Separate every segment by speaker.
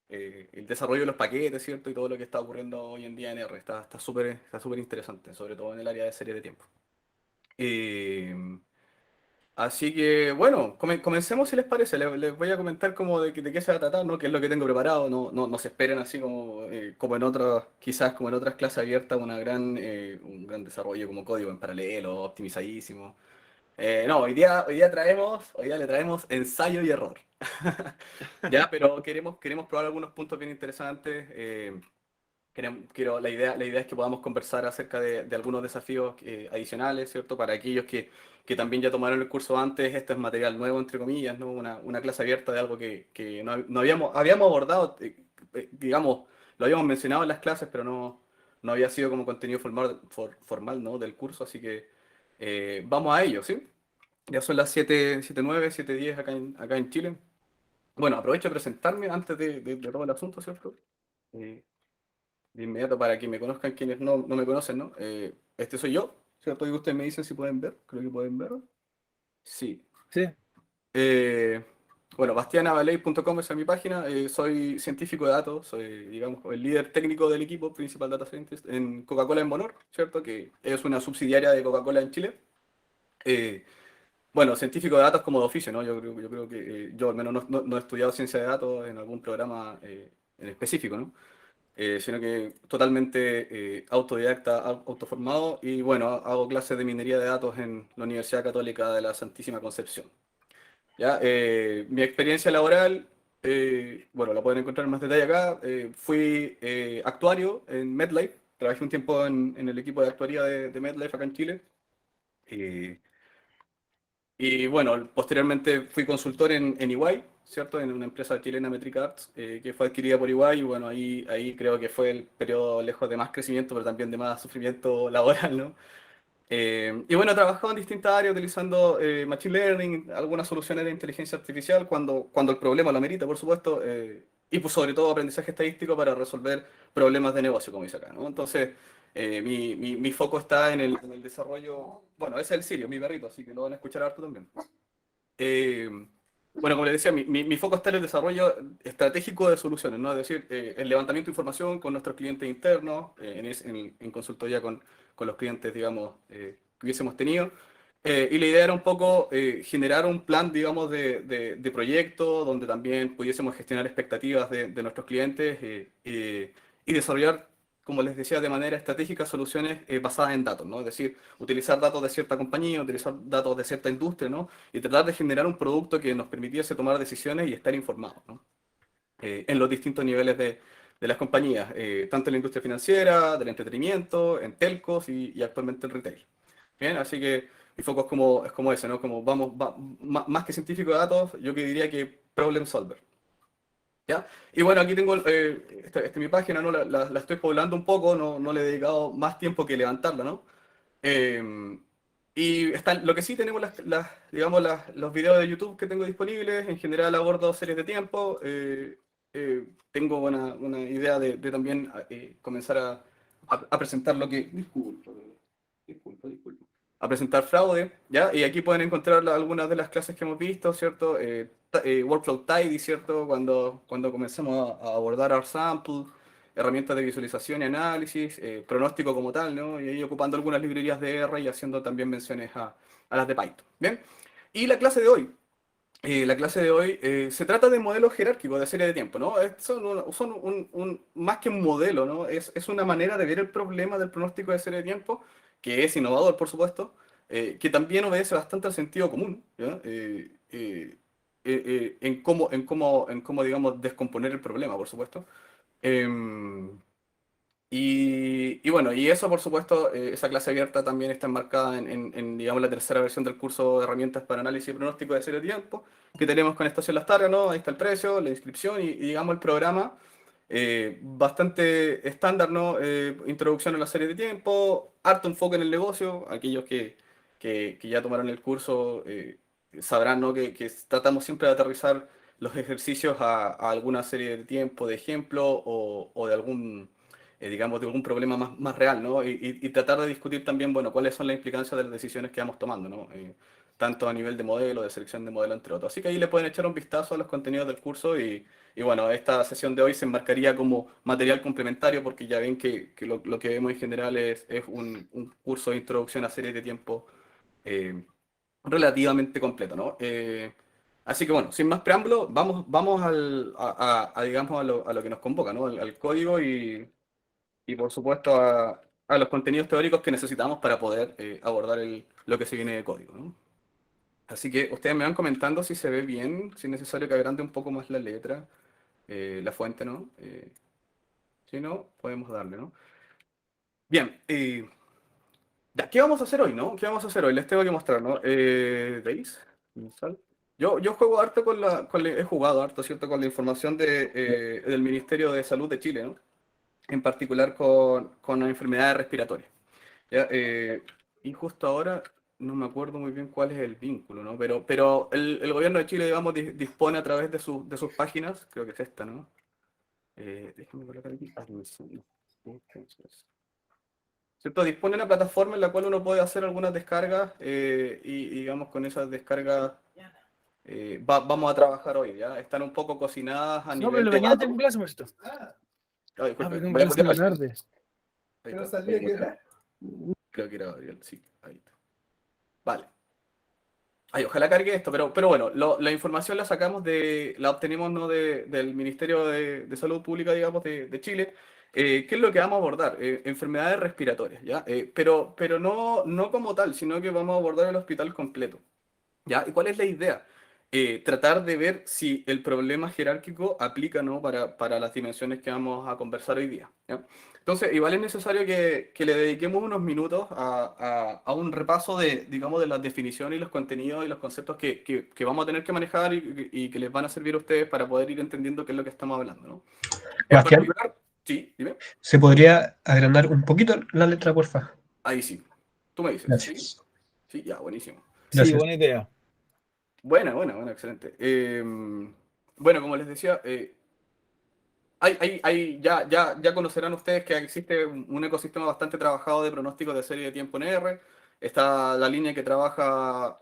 Speaker 1: el desarrollo de los paquetes, ¿cierto? Y todo lo que está ocurriendo hoy en día en R. Está súper interesante, sobre todo en el área de series de tiempo. Eh, Así que, bueno, comencemos si les parece. Les voy a comentar como de qué se va a tratar, ¿no? Qué es lo que tengo preparado. No se esperen así como en otras, quizás como en otras clases abiertas, un gran desarrollo como código en paralelo, optimizadísimo. No, hoy día le traemos ensayo y error. Ya, pero queremos probar algunos puntos bien interesantes. La idea es que podamos conversar acerca de algunos desafíos adicionales, ¿cierto? Para aquellos que también ya tomaron el curso antes, esto es material nuevo, entre comillas, ¿no? Una clase abierta de algo que no habíamos abordado, digamos, lo habíamos mencionado en las clases, pero no había sido como contenido formal, ¿no? Del curso, así que vamos a ello, ¿sí? Ya son las 7:09, 7:10 acá en Chile. Bueno, aprovecho de presentarme antes de todo el asunto, ¿cierto? Eh, de inmediato para que me conozcan quienes no me conocen, ¿no? Este soy yo, ¿cierto? Y ustedes me dicen si pueden ver, creo que pueden ver. Sí.
Speaker 2: Sí,
Speaker 1: Eh, bueno, bastianavaley.com es mi página. Soy científico de datos, soy, digamos, el líder técnico del equipo, principal data scientist en Coca-Cola en Bonor, ¿cierto? Que es una subsidiaria de Coca-Cola en Chile. Eh, bueno, científico de datos como de oficio, ¿no? Yo creo que yo al menos no he estudiado ciencia de datos en algún programa en específico, ¿no? Sino que totalmente autodidacta, autoformado, y bueno, hago clases de minería de datos en la Universidad Católica de la Santísima Concepción. ¿Ya? Mi experiencia laboral, bueno, la pueden encontrar en más detalle acá. Fui actuario en MedLife, trabajé un tiempo en el equipo de actuaría de MedLife acá en Chile. Eh, y bueno, posteriormente fui consultor en EY, ¿cierto? En una empresa chilena, Metric Arts, que fue adquirida por EY, y bueno, ahí creo que fue el periodo lejos de más crecimiento, pero también de más sufrimiento laboral, ¿no? Y bueno, he trabajado en distintas áreas utilizando Machine Learning, algunas soluciones de inteligencia artificial cuando el problema lo amerita, por supuesto, y pues sobre todo aprendizaje estadístico para resolver problemas de negocio, como dice acá, ¿no? Entonces, mi foco está en el desarrollo, bueno, ese es el Sirio, mi perrito, así que lo van a escuchar harto también. Eh, bueno, como les decía, mi foco está en el desarrollo estratégico de soluciones, ¿no? Es decir, el levantamiento de información con nuestros clientes internos, en consultoría con los clientes, digamos, que hubiésemos tenido. Y la idea era un poco generar un plan, digamos, de proyecto donde también pudiésemos gestionar expectativas de nuestros clientes y desarrollar, como les decía, de manera estratégica soluciones basadas en datos, ¿no? Es decir, utilizar datos de cierta compañía, utilizar datos de cierta industria, ¿no? Y tratar de generar un producto que nos permitiese tomar decisiones y estar informados, ¿no? En los distintos niveles de las compañías, tanto en la industria financiera, del entretenimiento, en telcos y actualmente en retail. Bien, así que mi foco es como ese, ¿no? Como más que científico de datos, yo que diría que problem solver. ¿Ya? Y bueno, aquí tengo esta es mi página, ¿no? La estoy poblando un poco, no le he dedicado más tiempo que levantarla, ¿no? Eh, y lo que sí tenemos digamos, los videos de YouTube que tengo disponibles. En general abordo series de tiempo. Tengo una idea de también comenzar a presentar lo que... Disculpa. A presentar fraude, ¿ya? Y aquí pueden encontrar algunas de las clases que hemos visto, ¿cierto? Workflow Tidy, ¿cierto? Cuando comenzamos a abordar our sample, herramientas de visualización y análisis, pronóstico como tal, ¿no? Y ahí ocupando algunas librerías de R y haciendo también menciones a las de Python, ¿bien? Y la clase de hoy se trata de modelos jerárquicos de serie de tiempo, ¿no? Son más que un modelo, ¿no? Es una manera de ver el problema del pronóstico de serie de tiempo, que es innovador, por supuesto, que también obedece bastante al sentido común, ¿ya? En cómo, digamos, descomponer el problema, por supuesto. Em, y bueno, y eso por supuesto, esa clase abierta también está enmarcada digamos, la tercera versión del curso de herramientas para análisis y pronóstico de serie de tiempo, que tenemos con Estación Las Targas, ¿no? Ahí está el precio, la inscripción y, digamos el programa, bastante estándar, ¿no? Introducción a la serie de tiempo, harto enfoque en el negocio, aquellos que ya tomaron el curso sabrán, ¿no? Que tratamos siempre de aterrizar los ejercicios a alguna serie de tiempo, de ejemplo o de digamos, de algún problema más real, ¿no? Y tratar de discutir también, bueno, cuáles son las implicancias de las decisiones que vamos tomando, ¿no? tanto a nivel de modelo, de selección de modelo, entre otros. Así que ahí le pueden echar un vistazo a los contenidos del curso y bueno, esta sesión de hoy se enmarcaría como material complementario porque ya ven que lo que vemos en general es un curso de introducción a series de tiempo eh, relativamente completo, ¿no? Así que bueno, sin más preámbulo, vamos digamos, a lo que nos convoca, ¿no? Al código y por supuesto a los contenidos teóricos que necesitamos para poder abordar lo que se viene de código, ¿no? Así que ustedes me van comentando si se ve bien, si es necesario que agrande un poco más la letra, la fuente, ¿no? Si no, podemos darle, ¿no? Bien, ya, ¿qué vamos a hacer hoy, no? ¿Qué vamos a hacer hoy? Les tengo que mostrar, ¿no? ¿Veis? Inicial. Yo juego harto he jugado harto, ¿cierto? Con la información del Ministerio de Salud de Chile, ¿no? En particular con las enfermedades respiratorias. ¿Ya? Y justo ahora no me acuerdo muy bien cuál es el vínculo, ¿no? Pero el gobierno de Chile, digamos, dispone a través de sus páginas, creo que es esta, ¿no? Déjame colocar aquí. Admisión. ¿Cierto? Dispone de una plataforma en la cual uno puede hacer algunas descargas y, digamos, con esas descargas vamos a trabajar hoy, ¿ya? Están un poco cocinadas a
Speaker 2: No, pero en
Speaker 1: nivel
Speaker 2: la
Speaker 1: de
Speaker 2: mañana
Speaker 1: datos.
Speaker 2: tengo clase, maestro.
Speaker 1: Ah,
Speaker 2: Ah,
Speaker 1: disculpe,
Speaker 2: pero tengo
Speaker 1: voy a
Speaker 2: clase en la
Speaker 1: mutear.
Speaker 2: tarde.
Speaker 1: Ahí
Speaker 3: Pero
Speaker 1: está.
Speaker 3: sabía que era.
Speaker 1: Creo que era Gabriel, sí, ahí está. Vale. Ay, ojalá cargue esto, pero bueno, la información la obtenemos, ¿no? Del Ministerio de Salud Pública, digamos, de Chile. ¿Qué es lo que vamos a abordar? Enfermedades respiratorias, ¿ya? Pero no como tal, sino que vamos a abordar el hospital completo. ¿Ya? ¿Y cuál es la idea? Tratar de ver si el problema jerárquico aplica, ¿no? Para las dimensiones que vamos a conversar hoy día. ¿Ya? Entonces, igual es necesario que le dediquemos unos minutos a un repaso digamos, de las definiciones y los contenidos y los conceptos que vamos a tener que manejar y que les van a servir a ustedes para poder ir entendiendo qué es lo que estamos hablando, ¿no? En
Speaker 4: Bastián,
Speaker 1: particular, sí, dime.
Speaker 4: ¿se podría agrandar un poquito la letra, porfa?
Speaker 1: Ahí sí. Tú me dices, ¿sí?
Speaker 4: Gracias.
Speaker 1: Sí, ya, buenísimo.
Speaker 2: Sí,
Speaker 4: Gracias.
Speaker 2: buena idea.
Speaker 1: Buena, excelente. Bueno, como les decía, ya conocerán ustedes que existe un ecosistema bastante trabajado de pronósticos de serie de tiempo en R. Está la línea que trabaja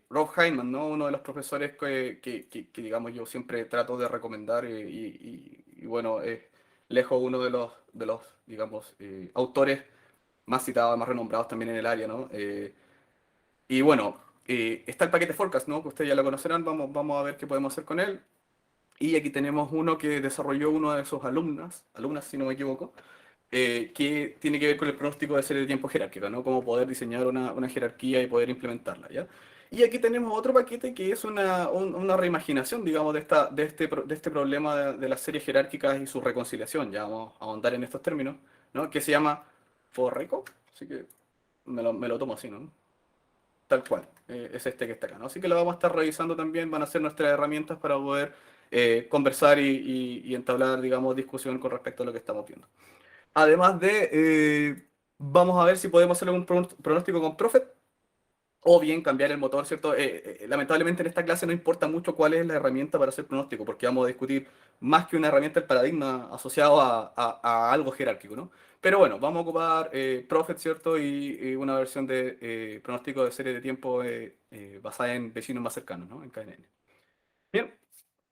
Speaker 1: Rob Heinemann, ¿no? Uno de los profesores digamos, yo siempre trato de recomendar y bueno, lejos uno de los digamos, autores más citados, más renombrados también en el área, ¿no? Y bueno, está el paquete Forecast, ¿no? Que ustedes ya lo conocerán, vamos a ver qué podemos hacer con él. Y aquí tenemos uno que desarrolló uno de sus alumnas si no me equivoco, que tiene que ver con el pronóstico de serie de tiempo jerárquica, ¿no? Cómo poder diseñar una jerarquía y poder implementarla, ¿ya? Y aquí tenemos otro paquete que es una reimaginación, digamos, de este problema de las series jerárquicas y su reconciliación, ya vamos a ahondar en estos términos, ¿no? Que se llama FORRECO, así que me lo tomo así, ¿no? Tal cual, es este que está acá, ¿no? Así que lo vamos a estar revisando también, van a ser nuestras herramientas para poder conversar y entablar, digamos, discusión con respecto a lo que estamos viendo. Además vamos a ver si podemos hacer un pronóstico con Prophet, o bien cambiar el motor, ¿cierto? Lamentablemente en esta clase no importa mucho cuál es la herramienta para hacer pronóstico, porque vamos a discutir más que una herramienta el paradigma asociado a algo jerárquico, ¿no? Pero bueno, vamos a ocupar Prophet, ¿cierto? Y una versión de pronóstico de serie de tiempo basada en vecinos más cercanos, ¿no? En KNN. Bien,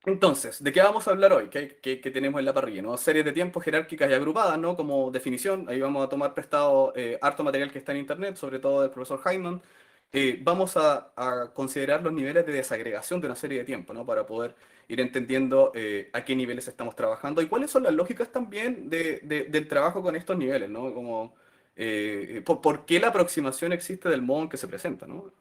Speaker 1: entonces, ¿de qué vamos a hablar hoy? ¿Qué tenemos en la parrilla? ¿No? Series de tiempo jerárquicas y agrupadas, ¿no? Como definición, ahí vamos a tomar prestado harto material que está en internet, sobre todo del profesor Hyman. Vamos a considerar los niveles de desagregación de una serie de tiempo, ¿no? Para poder ir entendiendo a qué niveles estamos trabajando y cuáles son las lógicas también del trabajo con estos niveles, ¿no? Como, por qué la aproximación existe del modo en que se presenta, ¿no?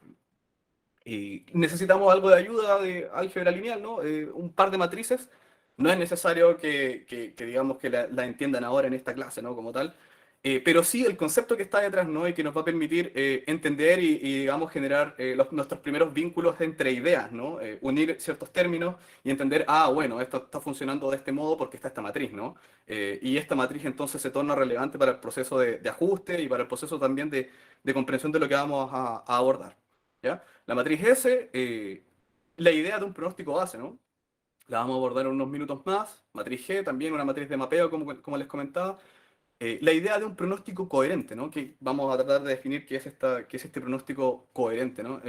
Speaker 1: Y necesitamos algo de ayuda de álgebra lineal, ¿no? Un par de matrices. No es necesario digamos, que la entiendan ahora en esta clase, ¿no? Como tal. Pero sí el concepto que está detrás, ¿no? Y que nos va a permitir entender digamos, generar nuestros primeros vínculos entre ideas, ¿no? Unir ciertos términos y entender, bueno, esto está funcionando de este modo porque está esta matriz, ¿no? Y esta matriz entonces se torna relevante para el proceso de ajuste y para el proceso también de comprensión de lo que vamos a abordar, ¿ya? La matriz S, la idea de un pronóstico base, ¿no? La vamos a abordar en unos minutos más. Matriz G, también una matriz de mapeo, como les comentaba. La idea de un pronóstico coherente, ¿no? Que vamos a tratar de definir qué es este pronóstico coherente, ¿no?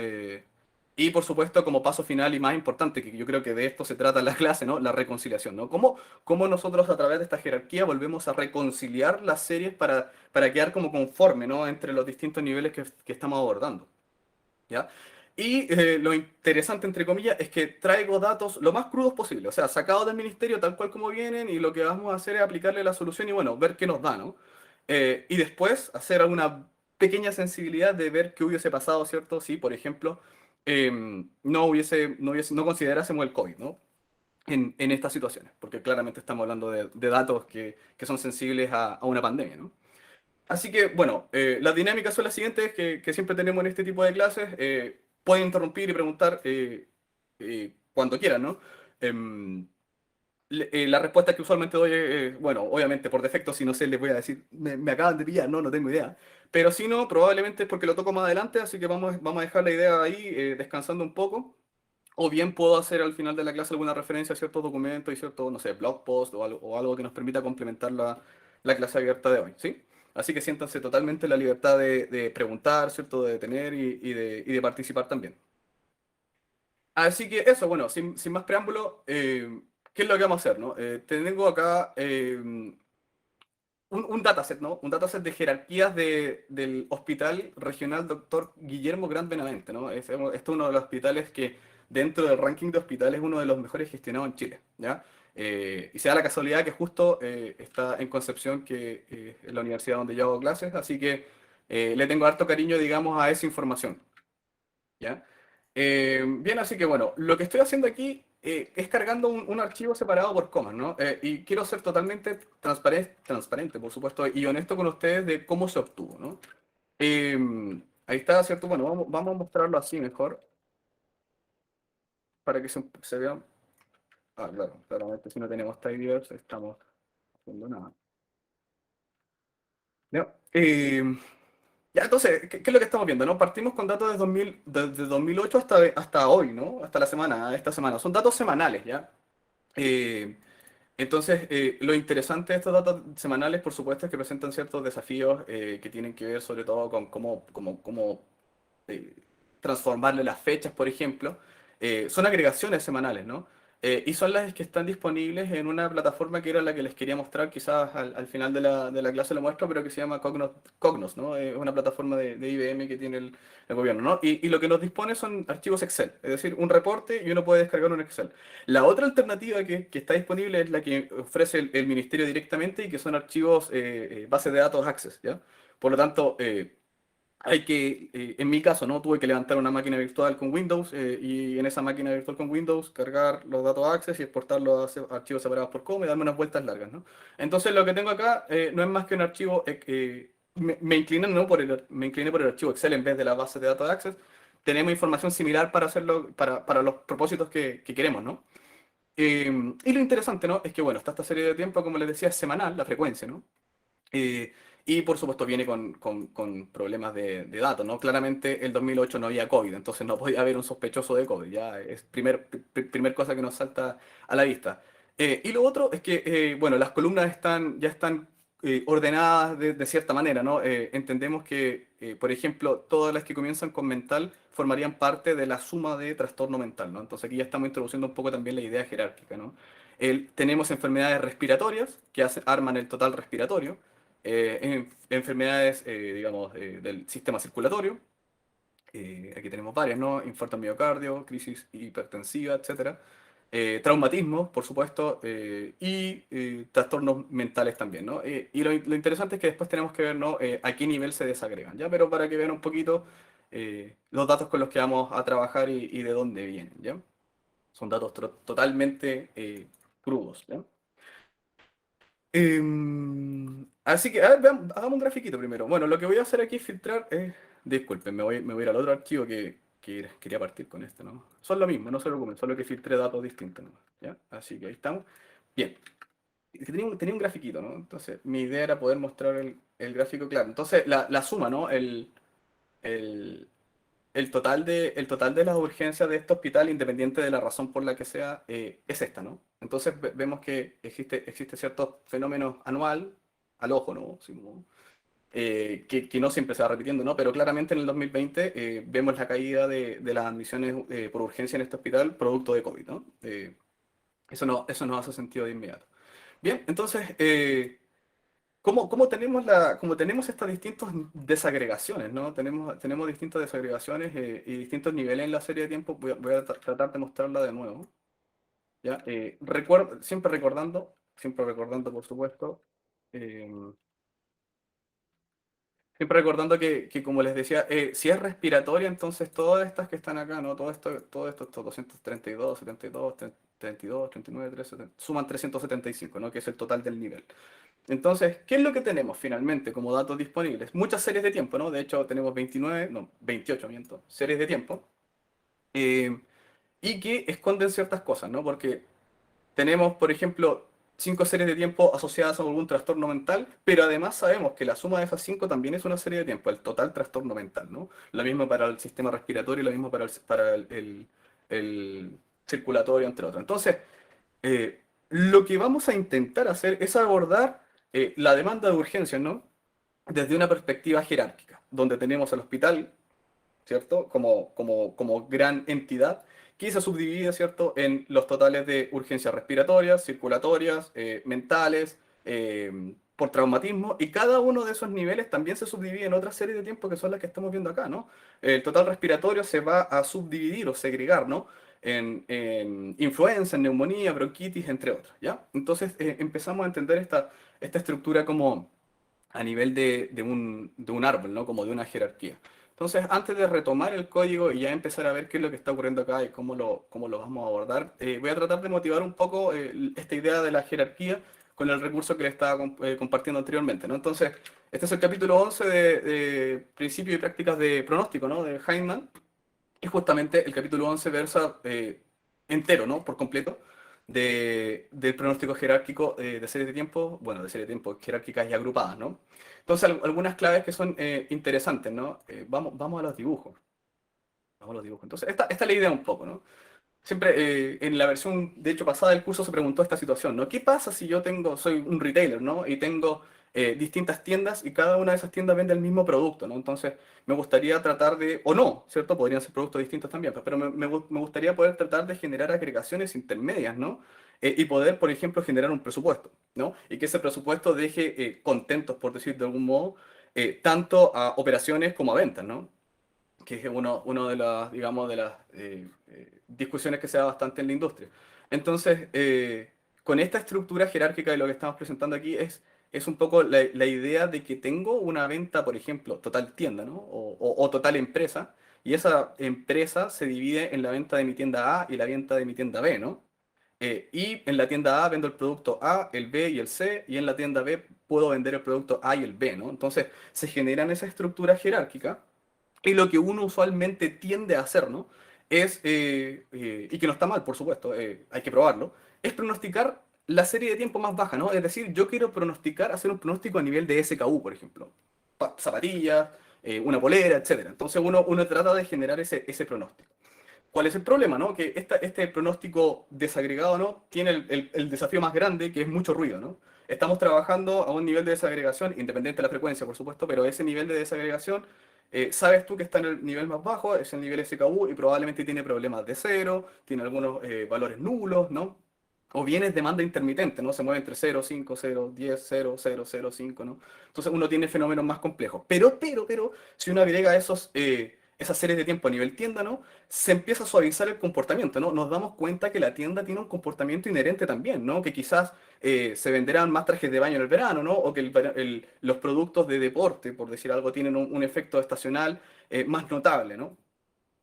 Speaker 1: Y por supuesto, como paso final y más importante, que yo creo que de esto se trata la clase, ¿no? La reconciliación, ¿no? ¿Cómo nosotros a través de esta jerarquía volvemos a reconciliar las series para quedar como conforme, ¿no? Entre los distintos niveles que estamos abordando, ¿ya? Y lo interesante, entre comillas, es que traigo datos lo más crudos posible, o sea, sacados del ministerio tal cual como vienen, y lo que vamos a hacer es aplicarle la solución y bueno, ver qué nos da, ¿no? Y después hacer alguna pequeña sensibilidad de ver qué hubiese pasado, ¿cierto? Si, por ejemplo, no considerásemos el COVID, ¿no? En estas situaciones, porque claramente estamos hablando de datos que son sensibles a una pandemia, ¿no? Así que, bueno, las dinámicas son las siguientes que siempre tenemos en este tipo de clases. Pueden interrumpir y preguntar cuando quieran, ¿no? Em, la respuesta que usualmente doy es, bueno, obviamente por defecto, si no sé, les voy a decir, me acaban de pillar, no tengo idea. Pero si no, probablemente es porque lo toco más adelante, así que vamos a dejar la idea ahí descansando un poco. O bien puedo hacer al final de la clase alguna referencia a ciertos documentos y ciertos, no sé, blog post o algo que nos permita complementar la clase abierta de hoy, ¿sí? Así que siéntanse totalmente en la libertad de preguntar, ¿cierto? De detener y de participar también. Así que eso, bueno, sin más preámbulo, ¿qué es lo que vamos a hacer, no? Tengo acá un dataset, ¿no? Un dataset de jerarquías del Hospital Regional Doctor Guillermo Gran Benavente, ¿no? Este es uno de los hospitales que dentro del ranking de hospitales es uno de los mejores gestionados en Chile, ¿ya? Y se da la casualidad que justo está en Concepción, que es la universidad donde yo hago clases, así que le tengo harto cariño, digamos, a esa información, ¿ya? Bien, así que bueno, lo que estoy haciendo aquí es cargando un archivo separado por comas, ¿no? Y quiero ser totalmente transparente, por supuesto, y honesto con ustedes de cómo se obtuvo, ¿no? Eh, Ahí está, ¿cierto? Bueno, vamos a mostrarlo así mejor, para que se vea. Ah, claro, claramente si no tenemos tidyverse estamos haciendo nada. ¿Ya? Ya, entonces, ¿qué es lo que estamos viendo, no? Partimos con datos desde 2008 hasta hoy, ¿no? Hasta esta semana. Son datos semanales, ¿ya? Eh, entonces, lo interesante de estos datos semanales, por supuesto, es que presentan ciertos desafíos que tienen que ver sobre todo con cómo eh, transformarle las fechas, por ejemplo. Son agregaciones semanales, ¿no? Y son las que están disponibles en una plataforma que era la que les quería mostrar, quizás al final de la clase lo muestro, pero que se llama Cognos, ¿no? Es una plataforma de IBM que tiene el gobierno, ¿no? Y lo que nos dispone son archivos Excel, es decir, un reporte y uno puede descargar un Excel. La otra alternativa que está disponible es la que ofrece el ministerio directamente y que son archivos, bases de datos Access, ¿ya? Por lo tanto, en mi caso, ¿no? Tuve que levantar una máquina virtual con Windows y en esa máquina virtual con Windows cargar los datos Access y exportarlos a archivos separados por coma y darme unas vueltas largas, ¿no? Entonces lo que tengo acá no es más que un archivo, me incliné, ¿no? Me incliné por el archivo Excel en vez de la base de datos Access. Tenemos información similar para hacerlo, para los propósitos que queremos, ¿no? Y lo interesante, ¿no? Es que, bueno, está esta serie de tiempo, como les decía, es semanal, la frecuencia, ¿no? Eh, y por supuesto viene con problemas de datos, ¿no? Claramente el 2008 no había COVID, entonces no podía haber un sospechoso de COVID, ya es primer cosa que nos salta a la vista. Y lo otro es que, bueno, las columnas ya están ordenadas de cierta manera, ¿no? Entendemos que, por ejemplo, todas las que comienzan con mental formarían parte de la suma de trastorno mental, ¿no? Entonces aquí ya estamos introduciendo un poco también la idea jerárquica, ¿no? Tenemos enfermedades respiratorias que arman el total respiratorio, enfermedades, digamos, del sistema circulatorio. Aquí tenemos varias, ¿no? Infarto al miocardio, crisis hipertensiva, etcétera. Traumatismos, por supuesto, y trastornos mentales también, ¿no? Y lo interesante es que después tenemos que ver, ¿no? A qué nivel se desagregan, ¿ya? Pero para que vean un poquito los datos con los que vamos a trabajar y de dónde vienen, ¿ya? Son datos totalmente crudos, ¿ya? Así que, a ver, hagamos un grafiquito primero. Bueno, lo que voy a hacer aquí es filtrar. Disculpen, me voy a ir al otro archivo que quería partir con este, ¿no? Son lo mismo, no se preocupen, solo que filtré datos distintos, ¿no? ¿Ya? Así que ahí estamos. Bien, tenía un grafiquito, ¿no? Entonces, mi idea era poder mostrar el gráfico claro. Entonces, la suma, ¿no? El, el total de las urgencias de este hospital, independiente de la razón por la que sea, es esta, ¿no? Entonces vemos que existe cierto fenómeno anual, al ojo, ¿no? Así como, que no siempre se va repitiendo, ¿no? Pero claramente en el 2020 vemos la caída de las admisiones por urgencia en este hospital producto de COVID, ¿no? Eso nos hace sentido de inmediato. Bien, entonces, ¿cómo tenemos cómo tenemos estas distintas desagregaciones, ¿no? Tenemos distintas desagregaciones y distintos niveles en la serie de tiempo. Voy a tratar de mostrarla de nuevo, ¿ya? Siempre recordando, por supuesto, eh, siempre recordando que, como les decía, si es respiratoria, entonces todas estas que están acá, ¿no? Todo esto, estos 232, 72, 32, 39, 370, suman 375, ¿no? Que es el total del nivel. Entonces, ¿qué es lo que tenemos finalmente como datos disponibles? Muchas series de tiempo, ¿no? De hecho, tenemos 29, no, 28, miento, series de tiempo, eh, y que esconden ciertas cosas, ¿no? Porque tenemos, por ejemplo, 5 series de tiempo asociadas a algún trastorno mental, pero además sabemos que la suma de esas 5 también es una serie de tiempo, el total trastorno mental, ¿no? Lo mismo para el sistema respiratorio, lo mismo para el circulatorio, entre otros. Entonces, lo que vamos a intentar hacer es abordar la demanda de urgencias, ¿no? Desde una perspectiva jerárquica, donde tenemos al hospital, ¿cierto? Como gran entidad, que se subdivide, ¿cierto? En los totales de urgencias respiratorias, circulatorias, mentales, por traumatismo, y cada uno de esos niveles también se subdivide en otra serie de tiempos que son las que estamos viendo acá, ¿no? El total respiratorio se va a subdividir o segregar, ¿no? En influenza, en neumonía, bronquitis, entre otras, ¿ya? Entonces empezamos a entender esta estructura como a nivel de un árbol, ¿no? Como de una jerarquía. Entonces, antes de retomar el código y ya empezar a ver qué es lo que está ocurriendo acá y cómo lo vamos a abordar, voy a tratar de motivar un poco esta idea de la jerarquía con el recurso que le estaba compartiendo anteriormente, ¿no? Entonces, este es el capítulo 11 de Principios y Prácticas de Pronóstico, ¿no? De Heinemann. Y justamente el capítulo 11 versa entero, ¿no? Por completo, del pronóstico jerárquico de series de tiempo, bueno, de series de tiempo jerárquicas y agrupadas, ¿no? Entonces, algunas claves que son interesantes, ¿no? Vamos a los dibujos. Vamos a los dibujos. Entonces, esta es la idea un poco, ¿no? Siempre en la versión, de hecho, pasada del curso se preguntó esta situación, ¿no? ¿Qué pasa si soy un retailer, ¿no? Y tengo distintas tiendas y cada una de esas tiendas vende el mismo producto, ¿no? Entonces, me gustaría tratar o no, ¿cierto? Podrían ser productos distintos también, pues, pero me gustaría poder tratar de generar agregaciones intermedias, ¿no? Y poder, por ejemplo, generar un presupuesto, ¿no? Y que ese presupuesto deje contentos, por decir de algún modo, tanto a operaciones como a ventas, ¿no? Que es uno de las, digamos, de las discusiones que se da bastante en la industria. Entonces, con esta estructura jerárquica de lo que estamos presentando aquí es un poco la idea de que tengo una venta, por ejemplo, total tienda, ¿no? O total empresa, y esa empresa se divide en la venta de mi tienda A y la venta de mi tienda B, ¿no? Y en la tienda A vendo el producto A, el B y el C, y en la tienda B puedo vender el producto A y el B, ¿no? Entonces, se generan esa estructura jerárquica y lo que uno usualmente tiende a hacer, ¿no? Y que no está mal, por supuesto, hay que probarlo, es pronosticar la serie de tiempo más baja, ¿no? Es decir, yo quiero hacer un pronóstico a nivel de SKU, por ejemplo. Zapatillas, una polera, etcétera. Entonces uno trata de generar ese pronóstico. ¿Cuál es el problema, no? Que este pronóstico desagregado, ¿no? Tiene el desafío más grande, que es mucho ruido, ¿no? Estamos trabajando a un nivel de desagregación, independiente de la frecuencia, por supuesto, pero ese nivel de desagregación, sabes tú que está en el nivel más bajo, es el nivel SKU, y probablemente tiene problemas de cero, tiene algunos valores nulos, ¿no? O bien es demanda intermitente, ¿no? Se mueve entre 0, 5, 0, 10, 0, 0, 0, 5, ¿no? Entonces uno tiene fenómenos más complejos. Pero, si uno agrega esas series de tiempo a nivel tienda, ¿no? Se empieza a suavizar el comportamiento, ¿no? Nos damos cuenta que la tienda tiene un comportamiento inherente también, ¿no? Que quizás se venderán más trajes de baño en el verano, ¿no? O que los productos de deporte, por decir algo, tienen un efecto estacional más notable, ¿no?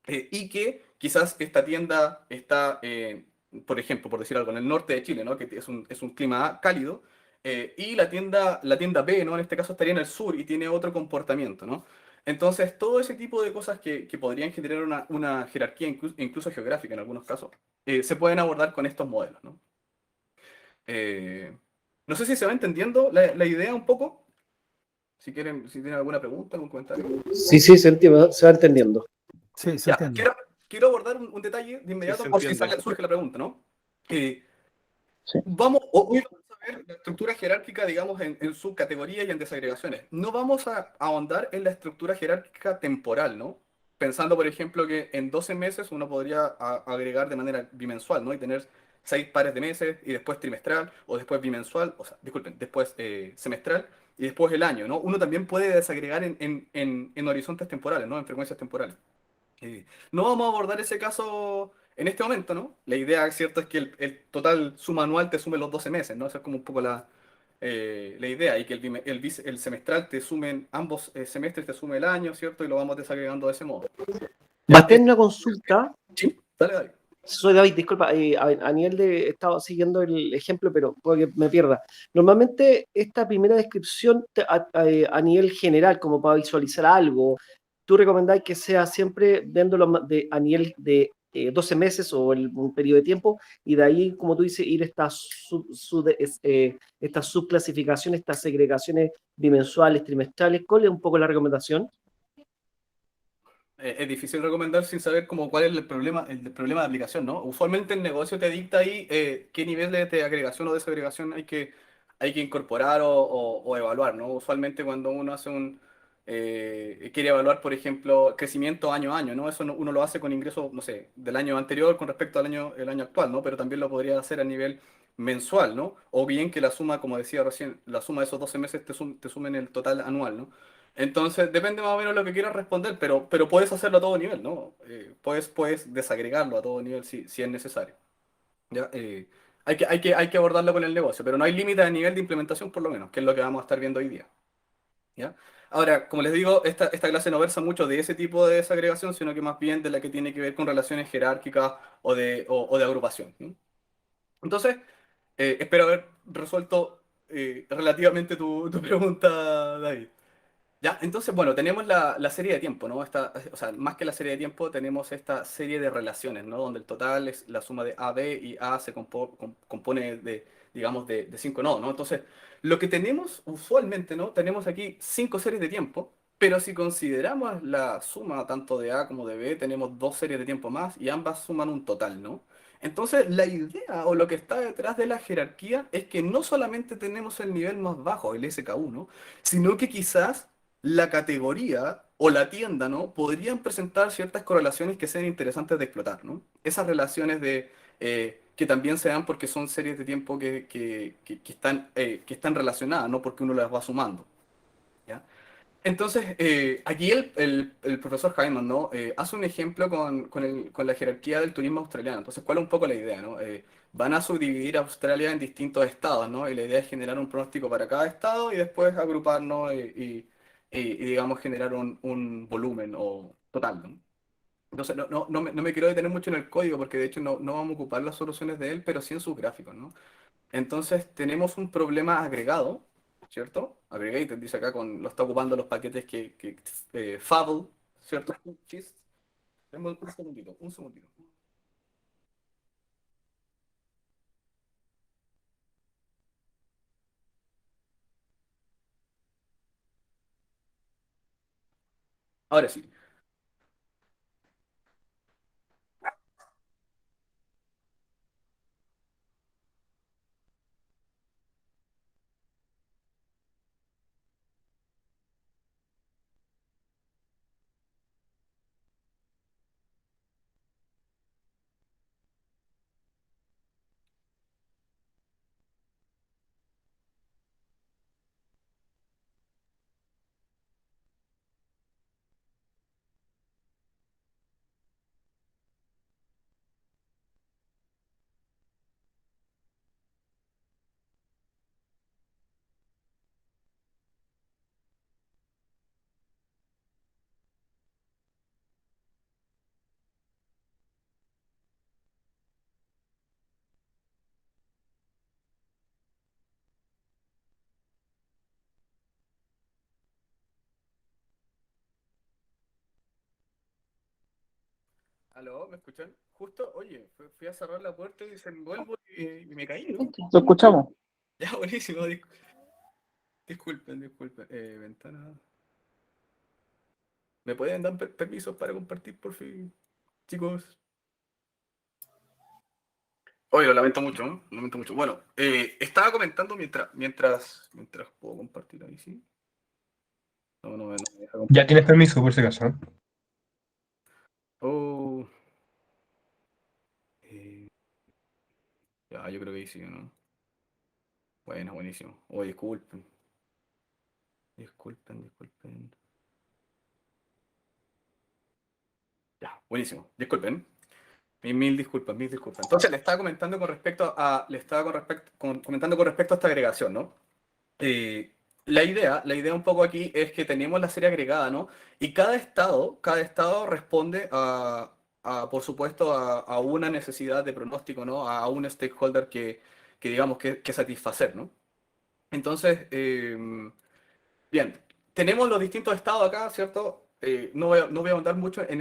Speaker 1: Y que quizás esta tienda está, por ejemplo, por decir algo, en el norte de Chile, ¿no? Que es un clima cálido, y la tienda B, ¿no? En este caso estaría en el sur y tiene otro comportamiento, ¿no? Entonces, todo ese tipo de cosas que podrían generar una jerarquía, incluso geográfica en algunos casos, se pueden abordar con estos modelos, ¿no? Eh, no sé si se va entendiendo la idea un poco. Si tienen alguna pregunta, algún comentario.
Speaker 2: Sí, sí, se va entendiendo.
Speaker 3: Sí, se
Speaker 1: Ya,
Speaker 3: entiende.
Speaker 1: quiero abordar un detalle de inmediato Sí, se por si entiende. surge la pregunta, ¿no?
Speaker 2: Sí.
Speaker 1: Hoy vamos a ver la estructura jerárquica, digamos, en subcategorías y en desagregaciones. No vamos a ahondar en la estructura jerárquica temporal, ¿no? Pensando, por ejemplo, que en 12 meses uno podría agregar de manera bimensual, ¿no? Y tener 6 pares de meses y después trimestral, o después bimensual, o sea, disculpen, después semestral y después el año, ¿no? Uno también puede desagregar en horizontes temporales, ¿no? En frecuencias temporales. No vamos a abordar ese caso en este momento, ¿no? La idea, cierto, es que el total suma anual te sume los 12 meses, ¿no? Esa es como un poco la idea, y que el semestral te sumen, ambos semestres te sume el año, ¿cierto? Y lo vamos desagregando de ese modo. Ya,
Speaker 2: Bastián, una consulta.
Speaker 1: sí, dale, dale.
Speaker 2: Soy David, disculpa, a nivel de, estaba siguiendo el ejemplo, pero puede que me pierda. Normalmente esta primera descripción a nivel general, como para visualizar algo, ¿tú recomendás que sea siempre viéndolo a nivel de 12 meses o un periodo de tiempo, y de ahí, como tú dices, ir estas subclasificaciones, estas segregaciones bimensuales, trimestrales? ¿Cuál es un poco la recomendación?
Speaker 1: Es difícil recomendar sin saber como cuál es el problema de aplicación, ¿no? Usualmente el negocio te dicta ahí qué niveles de agregación o desagregación hay que incorporar o evaluar, ¿no? Usualmente cuando uno hace quiere evaluar, por ejemplo, crecimiento año a año, ¿no? Eso uno lo hace con ingresos, no sé, del año anterior con respecto el año actual, ¿no? Pero también lo podría hacer a nivel mensual, ¿no? O bien que la suma, como decía recién, la suma de esos 12 meses te sumen el total anual, ¿no? Entonces, depende más o menos de lo que quieras responder, pero puedes hacerlo a todo nivel, ¿no? Puedes desagregarlo a todo nivel si es necesario. ¿Ya? Hay que abordarlo con el negocio, pero no hay límite a nivel de implementación, por lo menos, que es lo que vamos a estar viendo hoy día. ¿Ya? Ahora, como les digo, esta clase no versa mucho de ese tipo de desagregación, sino que más bien de la que tiene que ver con relaciones jerárquicas o de agrupación, ¿no? Entonces, espero haber resuelto relativamente tu pregunta, David. Ya, entonces, bueno, tenemos la serie de tiempo, ¿no? O sea, más que la serie de tiempo, tenemos esta serie de relaciones, ¿no? Donde el total es la suma de A, B y A se compone de, digamos, de 5 nodos, ¿no? Entonces, lo que tenemos usualmente, ¿no? Tenemos aquí 5 series de tiempo, pero si consideramos la suma tanto de A como de B, tenemos 2 series de tiempo más y ambas suman un total, ¿no? Entonces, la idea o lo que está detrás de la jerarquía es que no solamente tenemos el nivel más bajo, el SK1, sino que quizás la categoría o la tienda, ¿no? Podrían presentar ciertas correlaciones que sean interesantes de explotar, ¿no? Esas relaciones que también se dan porque son series de tiempo que están relacionadas, no porque uno las va sumando, ¿ya? Entonces, aquí el profesor Hyman, ¿no? Hace un ejemplo con la jerarquía del turismo australiano. Entonces, ¿cuál es un poco la idea, ¿no? Van a subdividir Australia en distintos estados, ¿no? Y la idea es generar un pronóstico para cada estado y después agruparnos y, digamos, generar un volumen o total, ¿no? Entonces, no me quiero detener mucho en el código porque de hecho no vamos a ocupar las soluciones de él, pero sí en sus gráficos, ¿no? Entonces tenemos un problema agregado, ¿cierto? Aggregated, dice acá, lo está ocupando los paquetes Fable, ¿cierto? Chis. Dame un segundito, un segundito. Ahora sí. ¿Aló? ¿Me escuchan? Justo, oye, fui a cerrar la puerta y se envuelvo y me caí, ¿no?
Speaker 3: Lo escuchamos.
Speaker 1: Ya, buenísimo. Disculpen. Ventana. ¿Me pueden dar permisos para compartir, por fin, chicos? Oye, lo lamento mucho, ¿no? Lo lamento mucho. Bueno, estaba comentando mientras puedo compartir ahí, ¿sí? No me deja compartir.
Speaker 4: Ya tienes permiso, por si acaso, ¿no?
Speaker 1: Oh, eh, ya, yo creo que ahí sí, ¿no? Bueno, buenísimo. Oye, disculpen. Ya, buenísimo. Disculpen. Mil disculpas, mil disculpas. Entonces, comentando con respecto a esta agregación, ¿no? Eh, la idea un poco aquí es que tenemos la serie agregada, ¿no? Y cada estado responde por supuesto, a una necesidad de pronóstico, ¿no? A un stakeholder que digamos que satisfacer, ¿no? Entonces, bien, tenemos los distintos estados acá, ¿cierto? No voy a ahondar mucho en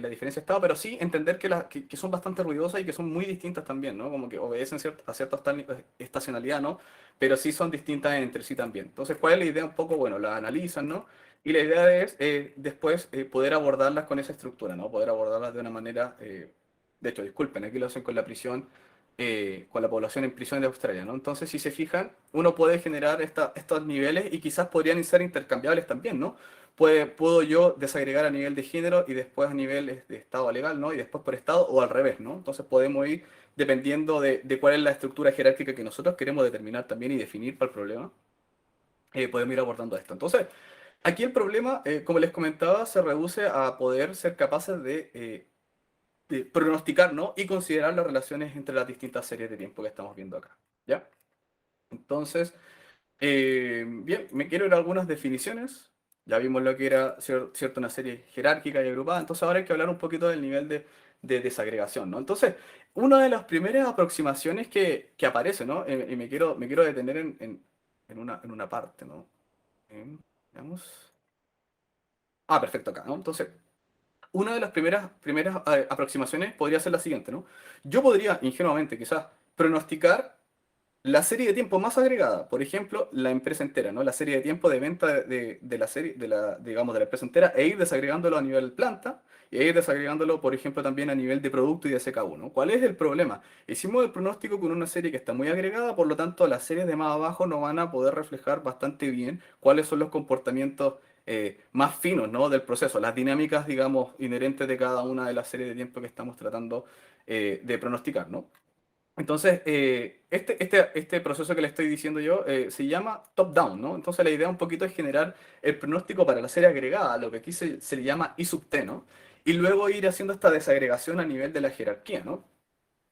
Speaker 1: la diferencia de estado, pero sí entender que son bastante ruidosas y que son muy distintas también, ¿no? Como que obedecen a cierta estacionalidad, ¿no? Pero sí son distintas entre sí también. Entonces, ¿cuál es la idea? Un poco, bueno, la analizan, ¿no? Y la idea es después poder abordarlas con esa estructura, ¿no? Poder abordarlas de una manera, de hecho, disculpen, aquí lo hacen con la prisión, con la población en prisión de Australia, ¿no? Entonces, si se fijan, uno puede generar estos niveles y quizás podrían ser intercambiables también, ¿no? Puedo yo desagregar a nivel de género y después a nivel de estado legal, ¿no? Y después por estado o al revés, ¿no? Entonces podemos ir dependiendo de cuál es la estructura jerárquica que nosotros queremos determinar también y definir para el problema, podemos ir abordando esto. Entonces, aquí el problema, como les comentaba, se reduce a poder ser capaces de pronosticar, ¿no? Y considerar las relaciones entre las distintas series de tiempo que estamos viendo acá, ¿ya? Entonces, bien, me quiero ir a algunas definiciones. Ya vimos lo que era, cierto, una serie jerárquica y agrupada. Entonces ahora hay que hablar un poquito del nivel de desagregación, ¿no? Entonces, una de las primeras aproximaciones que aparece, ¿no? Y me quiero detener en una parte, ¿no? Veamos. Ah, perfecto, acá, ¿no? Entonces, una de las primeras aproximaciones podría ser la siguiente, ¿no? Yo podría, ingenuamente quizás, pronosticar la serie de tiempo más agregada, por ejemplo, la empresa entera, ¿no? La serie de tiempo de venta de la serie, digamos, de la empresa entera, e ir desagregándolo a nivel planta, e ir desagregándolo, por ejemplo, también a nivel de producto y de SKU, ¿no? ¿Cuál es el problema? Hicimos el pronóstico con una serie que está muy agregada, por lo tanto, las series de más abajo no van a poder reflejar bastante bien cuáles son los comportamientos más finos, ¿no? Del proceso, las dinámicas, digamos, inherentes de cada una de las series de tiempo que estamos tratando de pronosticar, ¿no? Entonces, este proceso que le estoy diciendo yo se llama top-down, ¿no? Entonces, la idea un poquito es generar el pronóstico para la serie agregada, lo que aquí se le llama I sub t, ¿no? Y luego ir haciendo esta desagregación a nivel de la jerarquía, ¿no?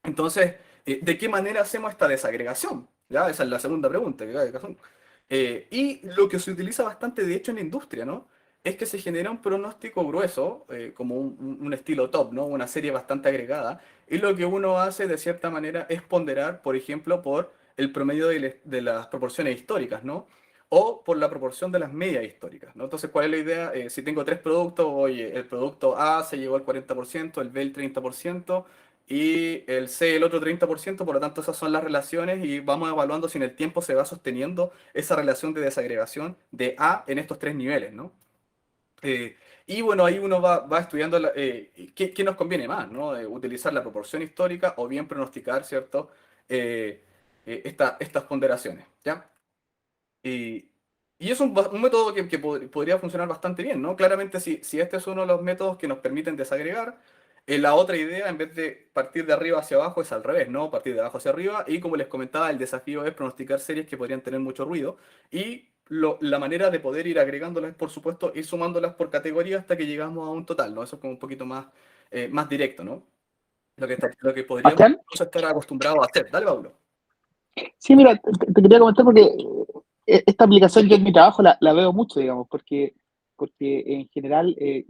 Speaker 1: Entonces, ¿de qué manera hacemos esta desagregación? ¿Ya? Esa es la segunda pregunta que cabe de cajón. Y lo que se utiliza bastante, de hecho, en la industria, ¿no? Es que se genera un pronóstico grueso, como un estilo top, ¿no? Una serie bastante agregada. Y lo que uno hace, de cierta manera, es ponderar, por ejemplo, por el promedio de las proporciones históricas, ¿no? O por la proporción de las medias históricas, ¿no? Entonces, ¿cuál es la idea? Si tengo tres productos, oye, el producto A se llevó al 40%, el B el 30%, y el C el otro 30%, por lo tanto esas son las relaciones y vamos evaluando si en el tiempo se va sosteniendo esa relación de desagregación de A en estos tres niveles, ¿no? Y bueno, ahí uno va estudiando qué nos conviene más, ¿no? Utilizar la proporción histórica o bien pronosticar, ¿cierto? Estas ponderaciones, ¿ya? Y, y es un método que podría funcionar bastante bien, ¿no? Claramente, si este es uno de los métodos que nos permiten desagregar, la otra idea, en vez de partir de arriba hacia abajo, es al revés, ¿no? Partir de abajo hacia arriba. Y como les comentaba, el desafío es pronosticar series que podrían tener mucho ruido. Y la manera de poder ir agregándolas es, por supuesto, ir sumándolas por categoría hasta que llegamos a un total, ¿no? Eso es como un poquito más directo, ¿no? Lo que podríamos
Speaker 3: Bastián,
Speaker 1: estar acostumbrados a hacer. Dale, Pablo.
Speaker 3: sí, mira, te quería comentar porque esta aplicación yo en mi trabajo la veo mucho, digamos, porque en general eh,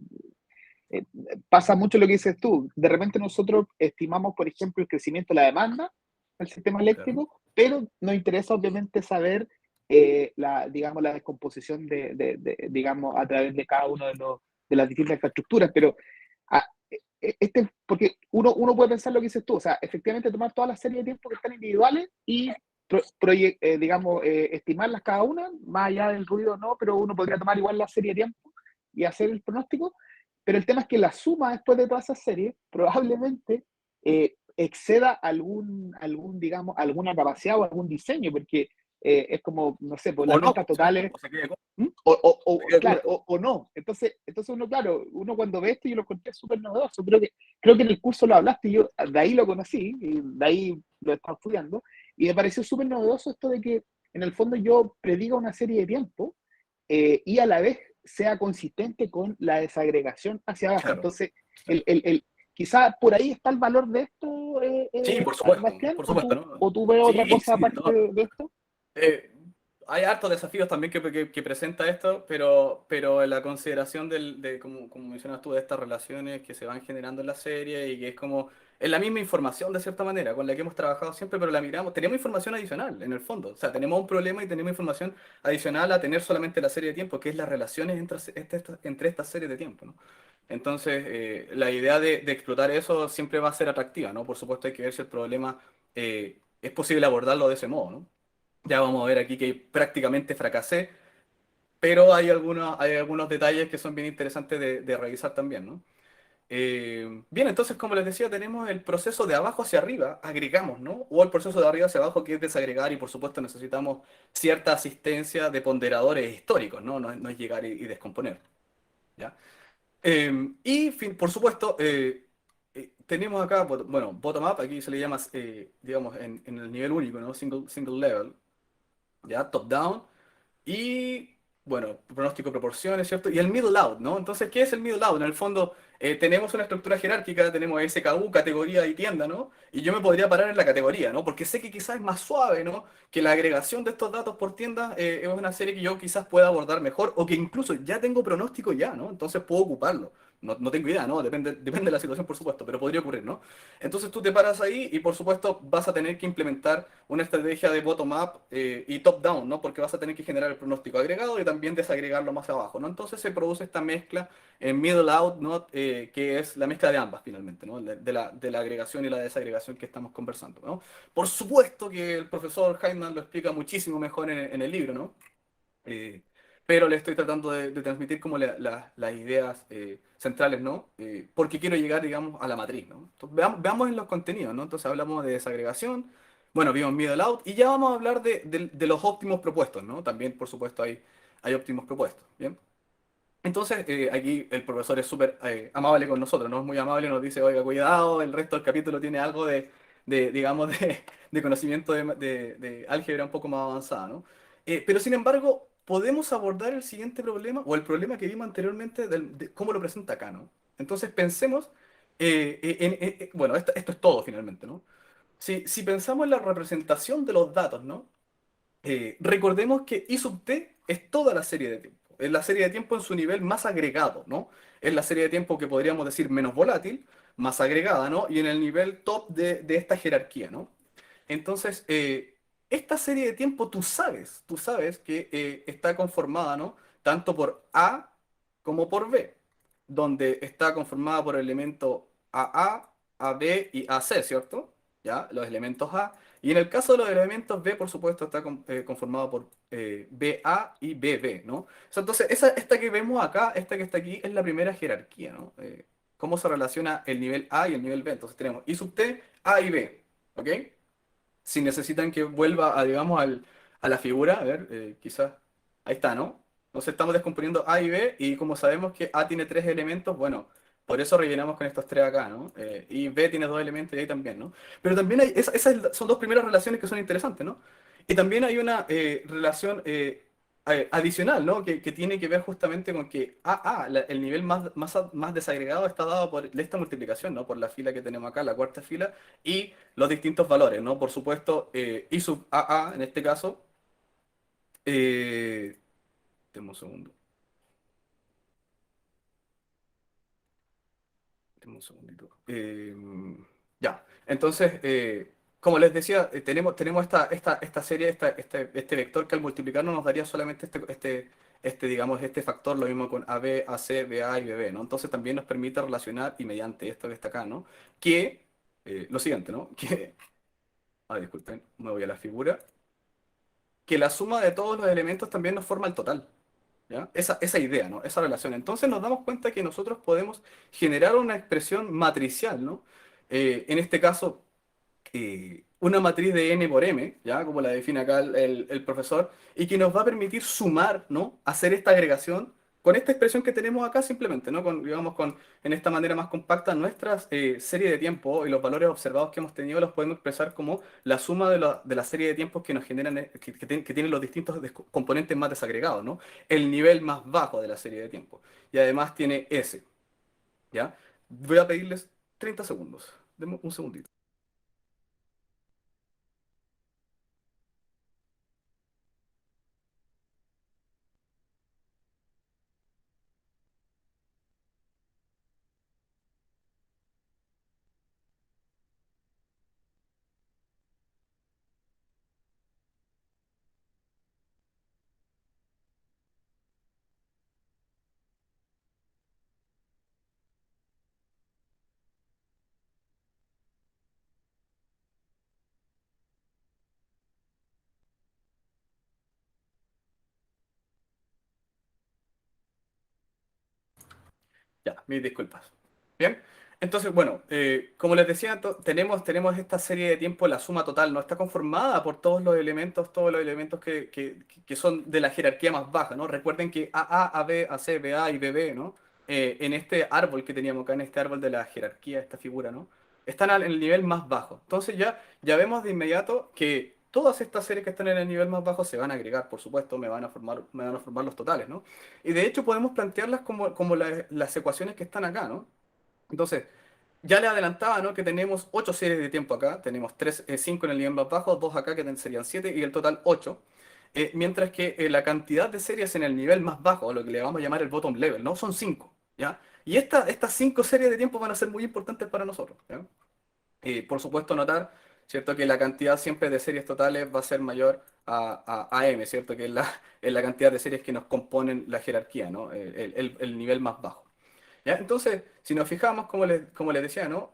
Speaker 3: pasa mucho lo que dices tú. De repente nosotros estimamos, por ejemplo, el crecimiento de la demanda del sistema
Speaker 1: Claro.
Speaker 3: eléctrico, pero nos interesa obviamente saber digamos, la descomposición digamos, a través de cada uno de las distintas infraestructuras, pero ah, porque uno puede pensar lo que dices tú, o sea, efectivamente tomar todas las series de tiempo que están individuales y digamos, estimarlas cada una, más allá del ruido no, pero uno podría tomar igual la serie de tiempo y hacer el pronóstico, pero el tema es que la suma después de todas esas series probablemente exceda digamos, alguna capacidad o algún diseño, porque es como, no sé, pues
Speaker 1: O
Speaker 3: las
Speaker 1: no,
Speaker 3: ventas
Speaker 1: ¿cierto?
Speaker 3: totales.
Speaker 1: O se quede
Speaker 3: ¿Mm?
Speaker 1: se quede
Speaker 3: Claro,
Speaker 1: corto.
Speaker 3: o no. Entonces uno, claro, uno cuando ve esto, yo lo encontré súper novedoso. Creo que en el curso lo hablaste, y yo de ahí lo conocí, y de ahí lo he estado estudiando, y me pareció súper novedoso esto de que en el fondo yo prediga una serie de tiempo y a la vez sea consistente con la desagregación hacia abajo.
Speaker 1: Claro.
Speaker 3: Entonces, quizá por ahí está el valor de esto,
Speaker 1: Sí, por
Speaker 3: Bastián,
Speaker 1: supuesto, ¿no?
Speaker 3: o tú ves otra
Speaker 1: Sí,
Speaker 3: cosa
Speaker 1: sí,
Speaker 3: aparte
Speaker 1: no.
Speaker 3: de esto.
Speaker 1: Eh, Hay hartos desafíos también que presenta esto, pero en la consideración como mencionas tú, de estas relaciones que se van generando en la serie y que es como, es la misma información de cierta manera con la que hemos trabajado siempre, pero la miramos, tenemos información adicional en el fondo, o sea, tenemos un problema y tenemos información adicional a tener solamente la serie de tiempo, que es las relaciones entre estas series de tiempo, ¿no? Entonces, la idea de explotar eso siempre va a ser atractiva, ¿no? Por supuesto hay que ver si el problema es posible abordarlo de ese modo, ¿no? Ya vamos a ver aquí que prácticamente fracasé, pero hay algunos detalles que son bien interesantes de revisar también, ¿no? Bien, entonces, como les decía, tenemos el proceso de abajo hacia arriba, agregamos, ¿no? O el proceso de arriba hacia abajo, que es desagregar, y por supuesto necesitamos cierta asistencia de ponderadores históricos, ¿no? No es llegar y descomponer, ¿ya? Por supuesto, tenemos acá, bueno, bottom-up, aquí se le llama, digamos, en el nivel único, ¿no? Single level, ¿ya? Top-down. Y bueno, pronóstico, proporciones, ¿cierto? Y el middle out, ¿no? Entonces, ¿qué es el middle out? En el fondo, tenemos una estructura jerárquica, tenemos SKU, categoría y tienda, ¿no? Y yo me podría parar en la categoría, ¿no? Porque sé que quizás es más suave, ¿no? Que la agregación de estos datos por tienda es una serie que yo quizás pueda abordar mejor o que incluso ya tengo pronóstico ya, ¿no? Entonces puedo ocuparlo. No tengo idea, ¿no? Depende de la situación, por supuesto, pero podría ocurrir, ¿no? Entonces tú te paras ahí y por supuesto vas a tener que implementar una estrategia de bottom-up y top-down, ¿no? Porque vas a tener que generar el pronóstico agregado y también desagregarlo más abajo, ¿no? Entonces se produce esta mezcla en middle-out, ¿no? Que es la mezcla de ambas finalmente, ¿no? De la agregación y la desagregación que estamos conversando, ¿no? Por supuesto que el profesor Hyman lo explica muchísimo mejor en el libro, ¿no? Eh, pero le estoy tratando de transmitir como las ideas centrales, ¿no? Porque quiero llegar, digamos, a la matriz, ¿no? Entonces, veamos en los contenidos, ¿no? Entonces hablamos de desagregación, bueno, vimos middle out, y ya vamos a hablar de los óptimos propuestos, ¿no? También, por supuesto, hay óptimos propuestos, ¿bien? Entonces, aquí el profesor es súper amable con nosotros, ¿no? Es muy amable, nos dice, oiga, cuidado, el resto del capítulo tiene algo digamos, de conocimiento de álgebra un poco más avanzada, ¿no? Pero sin embargo, podemos abordar el siguiente problema, o el problema que vimos anteriormente, de cómo lo presenta acá, ¿no? Entonces, pensemos, bueno, esto es todo finalmente, ¿no? Si pensamos en la representación de los datos, ¿no? Recordemos que I sub t es toda la serie de tiempo. Es la serie de tiempo en su nivel más agregado, ¿no? Es la serie de tiempo que podríamos decir menos volátil, más agregada, ¿no? Y en el nivel top de esta jerarquía, ¿no? Entonces, esta serie de tiempo tú sabes que está conformada, ¿no? Tanto por A como por B, donde está conformada por elementos AA, AB y AC, ¿cierto? ¿Ya? Los elementos A. Y en el caso de los elementos B, por supuesto, está conformado por BA y BB, ¿no? O sea, entonces, esta que vemos acá, esta que está aquí, es la primera jerarquía, ¿no? Cómo se relaciona el nivel A y el nivel B. Entonces tenemos I sub T, A y B, ¿ok? Si necesitan que vuelva digamos, a la figura, a ver, quizás, ahí está, ¿no? Entonces estamos descomponiendo A y B, y como sabemos que A tiene tres elementos, bueno, por eso rellenamos con estos tres acá, ¿no? Y B tiene dos elementos y ahí también, ¿no? Pero también esas son dos primeras relaciones que son interesantes, ¿no? Y también hay una relación adicional, ¿no? Que tiene que ver justamente con que el nivel más desagregado está dado por esta multiplicación, ¿no? Por la fila que tenemos acá, la cuarta fila, y los distintos valores, ¿no? Por supuesto, I sub AA, en este caso, eh, deme un segundo, deme un segundito. Ya, entonces, como les decía, tenemos esta serie, este vector que al multiplicarnos nos daría solamente digamos, este factor, lo mismo con AB, AC, BA y BB, ¿no? Entonces también nos permite relacionar, y mediante esto que está acá, ¿no? Que, lo siguiente, ¿no? Disculpen, me voy a la figura, que la suma de todos los elementos también nos forma el total, ¿ya? Esa idea, ¿no? Esa relación. Entonces nos damos cuenta que nosotros podemos generar una expresión matricial, ¿no? En este caso, una matriz de n por m, ¿ya? Como la define acá el profesor, y que nos va a permitir sumar, ¿no? Hacer esta agregación con esta expresión que tenemos acá simplemente, ¿no? Con, digamos, en esta manera más compacta, nuestras serie de tiempos y los valores observados que hemos tenido los podemos expresar como la suma de la serie de tiempos que nos generan, que tienen los distintos componentes más desagregados, ¿no? El nivel más bajo de la serie de tiempos. Y además tiene S, ¿ya? Voy a pedirles 30 segundos. Denme un segundito. Ya, mis disculpas. Bien, entonces, bueno, como les decía, tenemos esta serie de tiempo, la suma total no está conformada por todos los elementos que son de la jerarquía más baja, ¿no? Recuerden que AA, AB, AC, BA y BB, ¿no? En este árbol que teníamos acá, en este árbol de la jerarquía, esta figura, ¿no? Están en el nivel más bajo. Entonces ya vemos de inmediato que todas estas series que están en el nivel más bajo se van a agregar, por supuesto, me van a formar los totales, ¿no? Y de hecho podemos plantearlas como las ecuaciones que están acá, ¿no? Entonces, ya le adelantaba, ¿no? Que tenemos 8 series de tiempo acá, tenemos 5 en el nivel más bajo, 2 acá que serían 7 y el total 8. Mientras que la cantidad de series en el nivel más bajo, lo que le vamos a llamar el bottom level, ¿no? Son 5, ¿ya? Y estas 5 series de tiempo van a ser muy importantes para nosotros, ¿ya? Por supuesto, notar, ¿cierto? Que la cantidad siempre de series totales va a ser mayor a m, ¿cierto? Que es la cantidad de series que nos componen la jerarquía, ¿no? El nivel más bajo. ¿Ya? Entonces, si nos fijamos, como les decía, ¿no?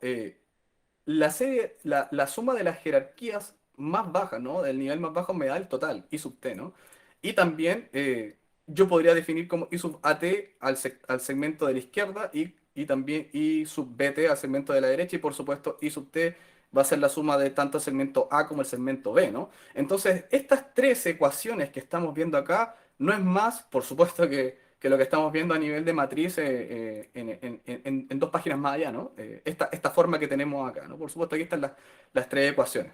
Speaker 1: La suma de las jerarquías más bajas, ¿no? Del nivel más bajo me da el total, I sub t, ¿no? Y también yo podría definir como I sub at al segmento de la izquierda y también I sub bt al segmento de la derecha y por supuesto I sub t va a ser la suma de tanto el segmento A como el segmento B, ¿no? Entonces, estas tres ecuaciones que estamos viendo acá no es más, por supuesto, que lo que estamos viendo a nivel de matriz en 2 páginas más allá, ¿no? Esta forma que tenemos acá, ¿no? Por supuesto, aquí están las tres ecuaciones,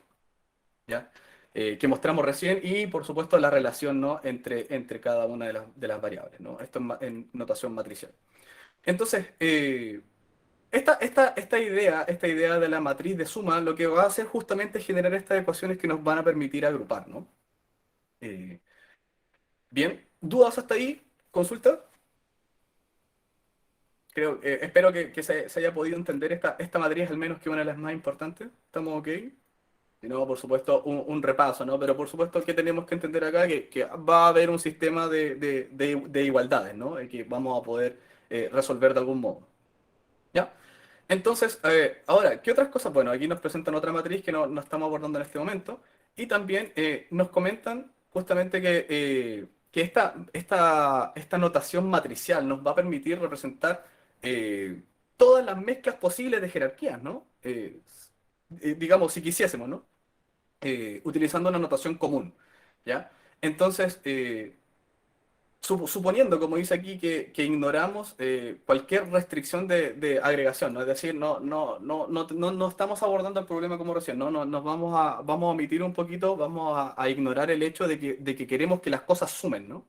Speaker 1: ¿ya? Que mostramos recién y, por supuesto, la relación, ¿no? entre cada una de las variables, ¿no? Esto en notación matricial. Entonces, esta idea de la matriz de suma lo que va a hacer justamente es generar estas ecuaciones que nos van a permitir agrupar, ¿no? Eh, Bien, ¿dudas hasta ahí? ¿Consulta? Espero que se haya podido entender esta matriz, al menos que una de las más importantes. ¿Estamos ok? Y no, por supuesto, un repaso, ¿no? Pero por supuesto que tenemos que entender acá que va a haber un sistema de igualdades, ¿no? Que vamos a poder resolver de algún modo. ¿Ya? Entonces, ahora, ¿qué otras cosas? Bueno, aquí nos presentan otra matriz que no estamos abordando en este momento. Y también nos comentan justamente que esta notación matricial nos va a permitir representar todas las mezclas posibles de jerarquías, ¿no? Digamos, si quisiésemos, ¿no? Utilizando una notación común, ¿ya? Entonces, suponiendo, como dice aquí, que ignoramos cualquier restricción de agregación, ¿no? Es decir, no estamos abordando el problema como recién, ¿no? Nos vamos a omitir un poquito, vamos a ignorar el hecho de que queremos que las cosas sumen, ¿no?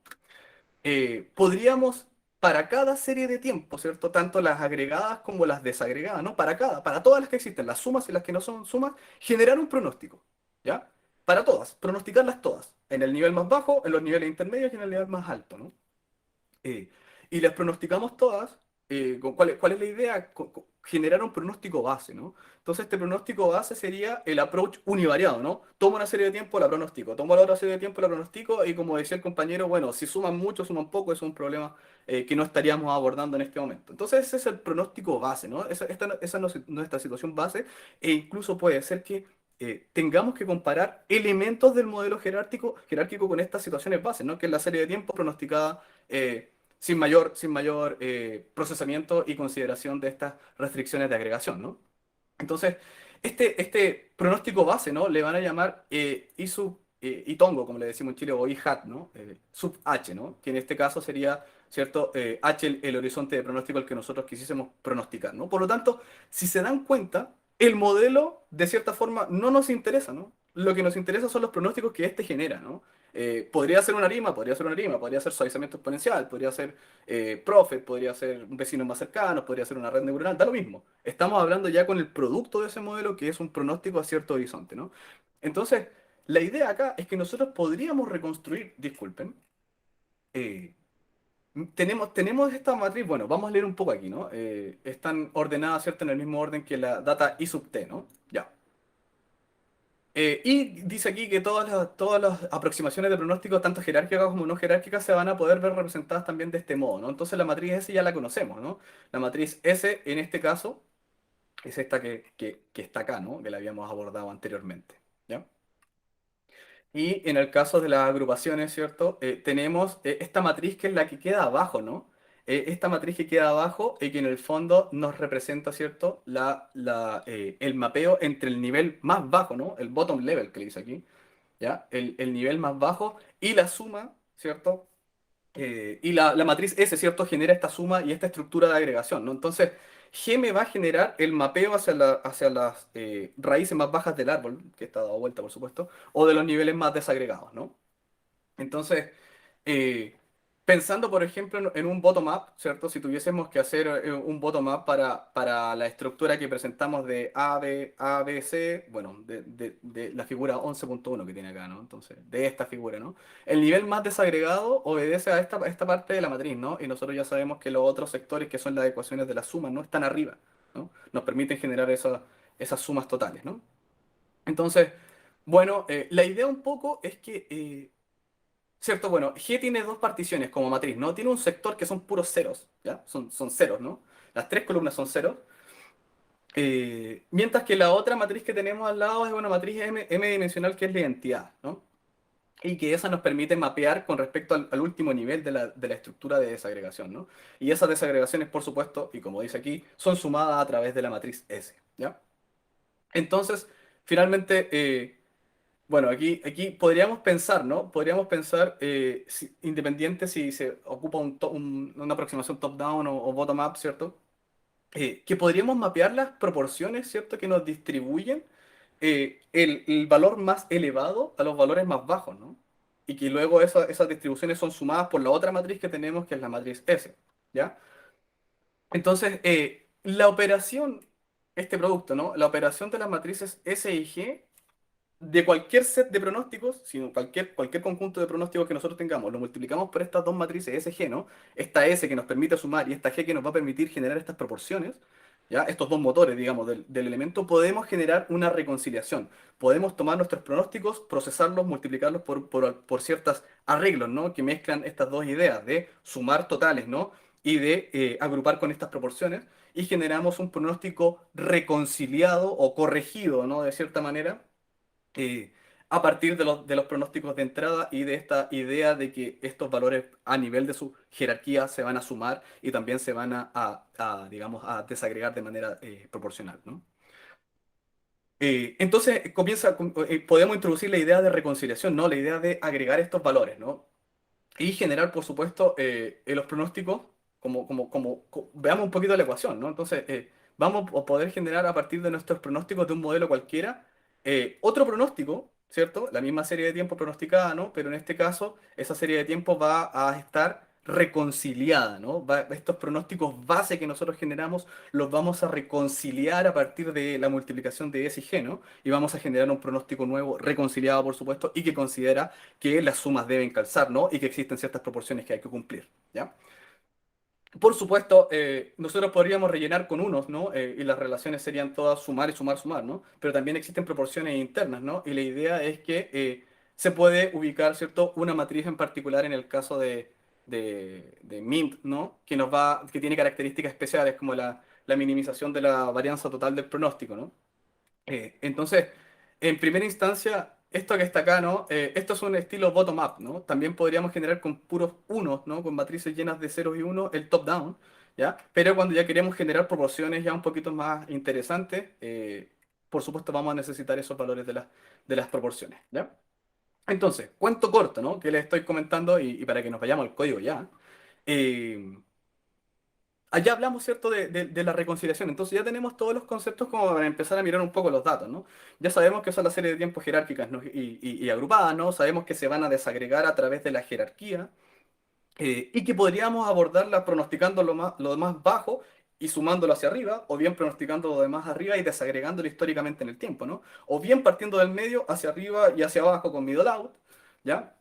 Speaker 1: Podríamos, para cada serie de tiempo, ¿cierto? Tanto las agregadas como las desagregadas, ¿no? Para todas las que existen, las sumas y las que no son sumas, generar un pronóstico, ¿ya? Para todas, pronosticarlas todas, en el nivel más bajo, en los niveles intermedios y en el nivel más alto, ¿no? Eh, y las pronosticamos todas. ¿Cuál es la idea? Generar un pronóstico base, ¿no? Entonces, este pronóstico base sería el approach univariado, ¿no? Tomo una serie de tiempo, la pronostico. Tomo la otra serie de tiempo, la pronostico. Y como decía el compañero, bueno, si suman mucho, suman poco, es un problema que no estaríamos abordando en este momento. Entonces, ese es el pronóstico base, ¿no? Esa no es nuestra situación base. E incluso puede ser que tengamos que comparar elementos del modelo jerárquico con estas situaciones bases, ¿no? Que es la serie de tiempo pronosticada sin mayor procesamiento y consideración de estas restricciones de agregación, ¿no? Entonces, este pronóstico base, ¿no? Le van a llamar Itongo, como le decimos en Chile, o IHAT, ¿no? Sub H, ¿no? Que en este caso sería, ¿cierto? H el horizonte de pronóstico al que nosotros quisiésemos pronosticar, ¿no? Por lo tanto, si se dan cuenta, el modelo, de cierta forma, no nos interesa, ¿no? Lo que nos interesa son los pronósticos que este genera, ¿no? Podría ser una rima, podría ser una rima, podría ser suavizamiento exponencial, podría ser Prophet, podría ser un vecino más cercano, podría ser una red neuronal, da lo mismo. Estamos hablando ya con el producto de ese modelo que es un pronóstico a cierto horizonte, ¿no? Entonces, la idea acá es que nosotros podríamos reconstruir, disculpen, eh, tenemos esta matriz, bueno, vamos a leer un poco aquí, ¿no? Están ordenadas, ¿cierto? En el mismo orden que la data I sub t, ¿no? Ya. Y dice aquí que todas las aproximaciones de pronóstico, tanto jerárquicas como no jerárquicas, se van a poder ver representadas también de este modo, ¿no? Entonces la matriz S ya la conocemos, ¿no? La matriz S, en este caso, es esta que está acá, ¿no? Que la habíamos abordado anteriormente, ¿ya? Y en el caso de las agrupaciones, ¿cierto? Tenemos esta matriz que es la que queda abajo, ¿no? Esta matriz que queda abajo y que en el fondo nos representa, ¿cierto? El mapeo entre el nivel más bajo, ¿no? El bottom level que le dice aquí, ¿ya? El nivel más bajo y la suma, ¿cierto? Y la matriz S, ¿cierto? Genera esta suma y esta estructura de agregación, ¿no? Entonces, G me va a generar el mapeo hacia las raíces más bajas del árbol, que está dado vuelta, por supuesto, o de los niveles más desagregados, ¿no? Entonces, eh, pensando, por ejemplo, en un bottom-up, ¿cierto? Si tuviésemos que hacer un bottom-up para la estructura que presentamos de A, B, C, bueno, de la figura 11.1 que tiene acá, ¿no? Entonces, de esta figura, ¿no? El nivel más desagregado obedece a esta parte de la matriz, ¿no? Y nosotros ya sabemos que los otros sectores, que son las ecuaciones de la suma, ¿no? Están arriba, ¿no? Nos permiten generar esas sumas totales, ¿no? Entonces, bueno, la idea un poco es que cierto, bueno, G tiene dos particiones como matriz, ¿no? Tiene un sector que son puros ceros, ¿ya? Son ceros, ¿no? Las tres columnas son ceros. Mientras que la otra matriz que tenemos al lado es una matriz m-dimensional que es la identidad, ¿no? Y que esa nos permite mapear con respecto al último nivel de la estructura de desagregación, ¿no? Y esas desagregaciones, por supuesto, y como dice aquí, son sumadas a través de la matriz S, ¿ya? Entonces, finalmente, bueno, aquí podríamos pensar, ¿no? Podríamos pensar, independiente si se ocupa una aproximación top-down o bottom-up, ¿cierto? Que podríamos mapear las proporciones, ¿cierto? Que nos distribuyen el valor más elevado a los valores más bajos, ¿no? Y que luego esas distribuciones son sumadas por la otra matriz que tenemos, que es la matriz S, ¿ya? Entonces, la operación, este producto, ¿no? La operación de las matrices S y G de cualquier set de pronósticos, sino cualquier conjunto de pronósticos que nosotros tengamos, lo multiplicamos por estas dos matrices SG, ¿no? Esta S que nos permite sumar y esta G que nos va a permitir generar estas proporciones, ¿ya? Estos dos motores, digamos, del elemento, podemos generar una reconciliación. Podemos tomar nuestros pronósticos, procesarlos, multiplicarlos por ciertos arreglos, ¿no? Que mezclan estas dos ideas de sumar totales, ¿no? Y de agrupar con estas proporciones y generamos un pronóstico reconciliado o corregido, ¿no? De cierta manera eh, a partir de los pronósticos de entrada y de esta idea de que estos valores a nivel de su jerarquía se van a sumar y también se van digamos, a desagregar de manera proporcional, ¿no? Entonces podemos introducir la idea de reconciliación, ¿no? La idea de agregar estos valores, ¿no? Y generar, por supuesto, en los pronósticos, veamos un poquito la ecuación, ¿no? Entonces, vamos a poder generar a partir de nuestros pronósticos de un modelo cualquiera, otro pronóstico, ¿cierto? La misma serie de tiempo pronosticada, ¿no? Pero en este caso, esa serie de tiempo va a estar reconciliada, ¿no? Estos pronósticos base que nosotros generamos los vamos a reconciliar a partir de la multiplicación de S y G, ¿no? Y vamos a generar un pronóstico nuevo, reconciliado, por supuesto, y que considera que las sumas deben calzar, ¿no? Y que existen ciertas proporciones que hay que cumplir, ¿ya? Por supuesto, nosotros podríamos rellenar con unos, ¿no? Y las relaciones serían todas sumar y sumar, sumar, ¿no? Pero también existen proporciones internas, ¿no? Y la idea es que se puede ubicar, ¿cierto? Una matriz en particular en el caso de Mint, ¿no? Que tiene características especiales como la minimización de la varianza total del pronóstico, ¿no? Entonces, en primera instancia, esto que está acá, ¿no? Esto es un estilo bottom-up, ¿no? También podríamos generar con puros unos, ¿no? Con matrices llenas de ceros y unos, el top-down, ¿ya? Pero cuando ya queremos generar proporciones ya un poquito más interesantes, por supuesto vamos a necesitar esos valores de las proporciones, ¿ya? Entonces, cuento corto, ¿no? Que les estoy comentando y para que nos vayamos al código ya. Eh, Allá hablamos, ¿cierto?, de la reconciliación. Entonces ya tenemos todos los conceptos como para empezar a mirar un poco los datos, ¿no? Ya sabemos que son la serie de tiempos jerárquicas, ¿no? y agrupadas, ¿no? Sabemos que se van a desagregar a través de la jerarquía y que podríamos abordarla pronosticando lo más bajo y sumándolo hacia arriba, o bien pronosticando lo demás arriba y desagregándolo históricamente en el tiempo, ¿no? O bien partiendo del medio hacia arriba y hacia abajo con middle out, ¿ya?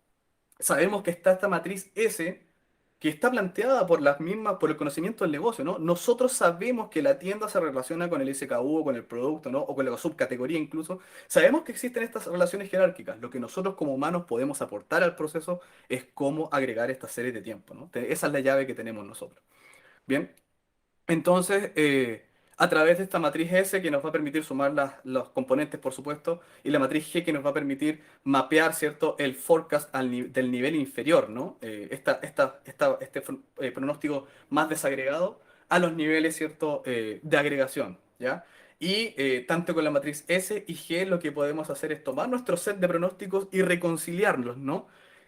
Speaker 1: Sabemos que está esta matriz S que está planteada por las mismas, por el conocimiento del negocio, ¿no? Nosotros sabemos que la tienda se relaciona con el SKU o con el producto, ¿no? O con la subcategoría incluso. Sabemos que existen estas relaciones jerárquicas. Lo que nosotros como humanos podemos aportar al proceso es cómo agregar esta serie de tiempo, ¿no? Esa es la llave que tenemos nosotros. Bien, entonces, a través de esta matriz S que nos va a permitir sumar los componentes, por supuesto, y la matriz G que nos va a permitir mapear, ¿cierto?, el forecast del nivel inferior, ¿no? Pronóstico más desagregado a los niveles, ¿cierto?, de agregación, ¿ya? Y tanto con la matriz S y G lo que podemos hacer es tomar nuestro set de pronósticos y reconciliarlos, ¿no?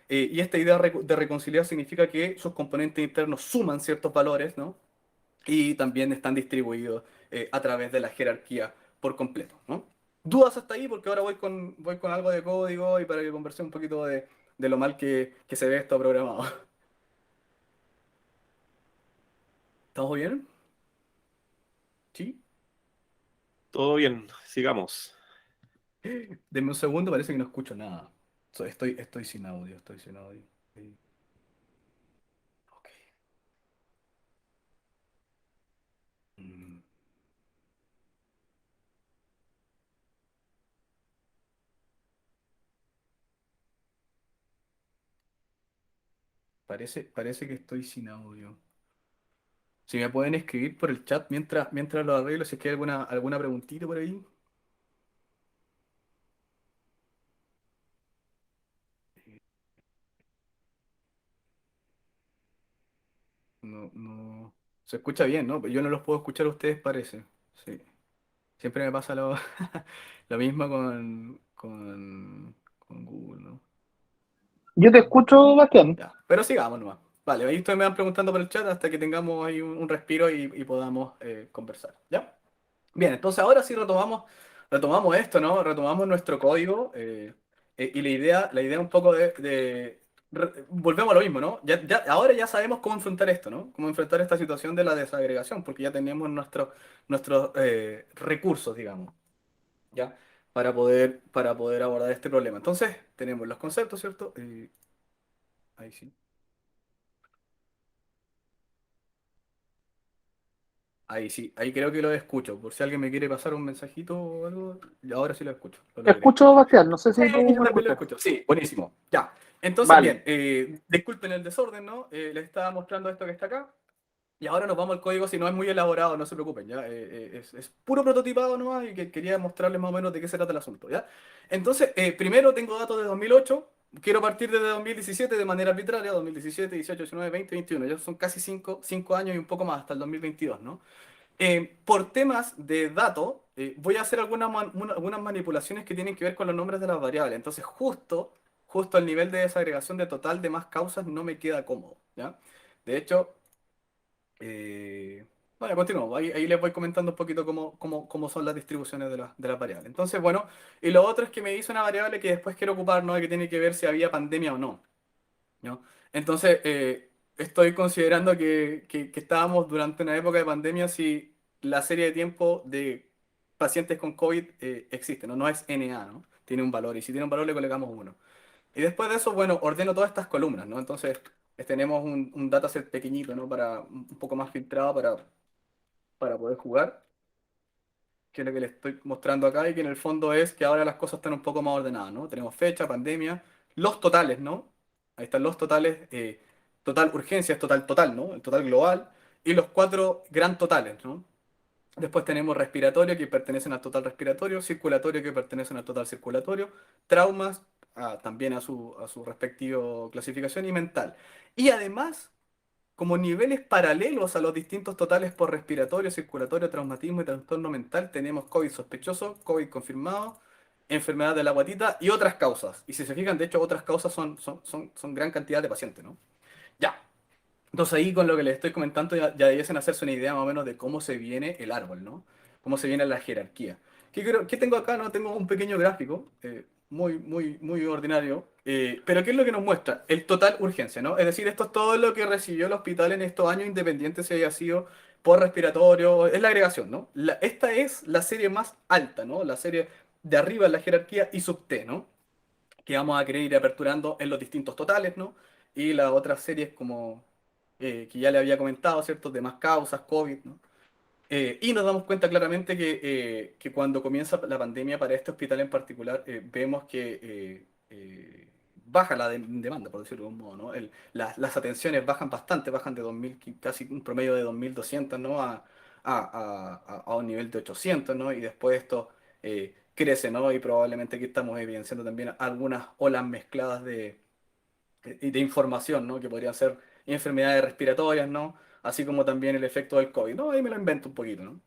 Speaker 1: Y esta idea de reconciliar significa que sus componentes internos suman ciertos valores, ¿no? Y también están distribuidos a través de la jerarquía por completo, ¿no? ¿Dudas hasta ahí? Porque ahora voy con algo de código y para que conversemos un poquito de lo mal que se ve esto programado. ¿Estamos bien? ¿Sí?
Speaker 5: Todo bien, sigamos.
Speaker 1: Denme un segundo, parece que no escucho nada. Estoy sin audio, estoy sin audio. Sí. Ok. Mm, parece que estoy sin audio. Si me pueden escribir por el chat mientras lo arreglo, si es que hay alguna preguntita por ahí. No. Se escucha bien, ¿no? Pero yo no los puedo escuchar a ustedes, parece. Sí. Siempre me pasa lo mismo con Google, ¿no?
Speaker 3: Yo te escucho, Bastián.
Speaker 1: Ya. Pero sigamos nomás. Vale, ahí ustedes me van preguntando por el chat hasta que tengamos ahí un respiro y podamos conversar. ¿Ya? Bien, entonces ahora sí retomamos esto, ¿no? Retomamos nuestro código y la idea un poco volvemos a lo mismo, ¿no? Ahora ya sabemos cómo enfrentar esto, ¿no? Cómo enfrentar esta situación de la desagregación, porque ya tenemos nuestros recursos, digamos, ¿ya? Para poder abordar este problema. Entonces, tenemos los conceptos, ¿cierto? Ahí sí. Ahí sí, ahí creo que lo escucho. Por si alguien me quiere pasar un mensajito o algo, ahora sí lo escucho, lo
Speaker 3: Te
Speaker 1: logré.
Speaker 3: escucho, Bastián. No sé si tú
Speaker 1: Yo
Speaker 3: me
Speaker 1: también lo
Speaker 3: escuchas.
Speaker 1: escucho. Sí, buenísimo. Ya. Entonces,
Speaker 3: Vale.
Speaker 1: bien, disculpen el desorden, ¿no? Les estaba mostrando esto que está acá. Y ahora nos vamos al código, si no es muy elaborado, no se preocupen, ¿ya? Es puro prototipado nomás y que quería mostrarles más o menos de qué se trata el asunto, ¿ya? Entonces, primero tengo datos de 2008. Quiero partir desde 2017 de manera arbitraria, 2017, 18, 19, 20, 21. Ya son casi 5 años y un poco más hasta el 2022, ¿no? Por temas de datos, voy a hacer algunas manipulaciones que tienen que ver con los nombres de las variables. Entonces, justo el nivel de desagregación de total de más causas no me queda cómodo, ¿ya? De hecho, eh, bueno, continuamos. Ahí les voy comentando un poquito cómo son las distribuciones de las variables. Entonces, bueno, y lo otro es que me hice una variable que después quiero ocupar, ¿no? Que tiene que ver si había pandemia o no. ¿No? Entonces, estoy considerando que estábamos durante una época de pandemia si la serie de tiempo de pacientes con COVID existe, ¿no? No es NA, ¿no? Tiene un valor y si tiene un valor le colocamos uno. Y después de eso, bueno, ordeno todas estas columnas, ¿no? Entonces, tenemos un dataset pequeñito, ¿no? Un poco más filtrado para poder jugar, que es lo que les estoy mostrando acá y que en el fondo es que ahora las cosas están un poco más ordenadas, ¿no? Tenemos fecha, pandemia, los totales, ¿no? Ahí están los totales, total urgencia es total, ¿no? El total global, y los cuatro gran totales, ¿no? Después tenemos respiratorio que pertenecen al total respiratorio, circulatorio que pertenecen al total circulatorio, traumas también a su respectivo clasificación y mental. Y además como niveles paralelos a los distintos totales por respiratorio, circulatorio, traumatismo y trastorno mental, tenemos COVID sospechoso, COVID confirmado, enfermedad de la guatita y otras causas. Y si se fijan, de hecho, otras causas son gran cantidad de pacientes, ¿no? Ya. Entonces ahí con lo que les estoy comentando ya debiesen hacerse una idea más o menos de cómo se viene el árbol, ¿no? Cómo se viene la jerarquía. ¿Qué tengo acá? ¿No? Tengo un pequeño gráfico, muy ordinario, pero ¿qué es lo que nos muestra? El total urgencia, ¿no? Es decir, esto es todo lo que recibió el hospital en estos años, independiente si haya sido por respiratorio, es la agregación, ¿no? Esta es la serie más alta, ¿no? La serie de arriba en la jerarquía y sub T, ¿no? Que vamos a querer ir aperturando en los distintos totales, ¿no? Y las otras series como que ya le había comentado, ¿cierto? De más causas, COVID, ¿no? Y nos damos cuenta claramente que cuando comienza la pandemia para este hospital en particular, vemos que baja la demanda, por decirlo de algún modo, ¿no? Las atenciones bajan bastante, bajan de 2000, casi un promedio de 2.200, ¿no? A un nivel de 800, ¿no? Y después esto crece, ¿no? Y probablemente aquí estamos evidenciando también algunas olas mezcladas de información, ¿no? Que podrían ser enfermedades respiratorias, ¿no? Así como también el efecto del COVID, ¿no? Ahí me lo invento un poquito, ¿no?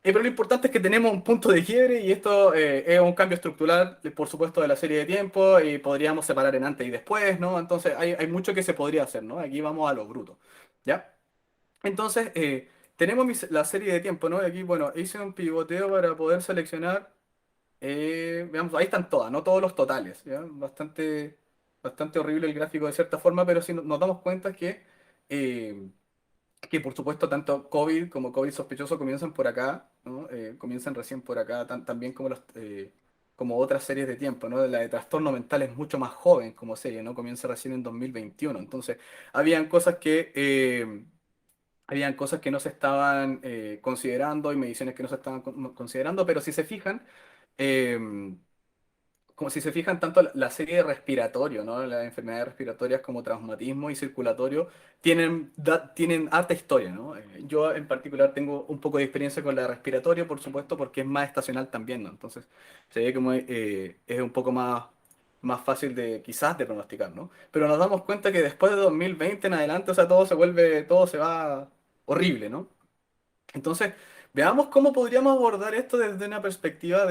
Speaker 1: Pero lo importante es que tenemos un punto de quiebre y esto es un cambio estructural, por supuesto, de la serie de tiempo y podríamos separar en antes y después, ¿no? Entonces hay mucho que se podría hacer, ¿no? Aquí vamos a lo bruto, ¿ya? Entonces, tenemos la serie de tiempo, ¿no? Y aquí, bueno, hice un pivoteo para poder seleccionar veamos, ahí están todas, no todos los totales, ¿ya? Bastante horrible el gráfico de cierta forma, pero sí nos damos cuenta eh, que por supuesto tanto COVID como COVID sospechoso comienzan por acá, ¿no? Comienzan recién por acá, también como como otras series de tiempo, ¿no? La de trastorno mental es mucho más joven como serie, ¿no? Comienza recién en 2021. Entonces, habían cosas que... habían cosas que no se estaban considerando y mediciones que no se estaban considerando, pero si se fijan, eh, como si se fijan tanto la serie de respiratorio, ¿no? Las enfermedades respiratorias como traumatismo y circulatorio tienen harta historia, ¿no? Yo en particular tengo un poco de experiencia con la de respiratorio, por supuesto, porque es más estacional también, ¿no? Entonces se ve como es un poco más fácil de quizás de pronosticar, ¿no? Pero nos damos cuenta que después de 2020 en adelante, o sea, todo se va horrible, ¿no? Entonces, veamos cómo podríamos abordar esto desde una perspectiva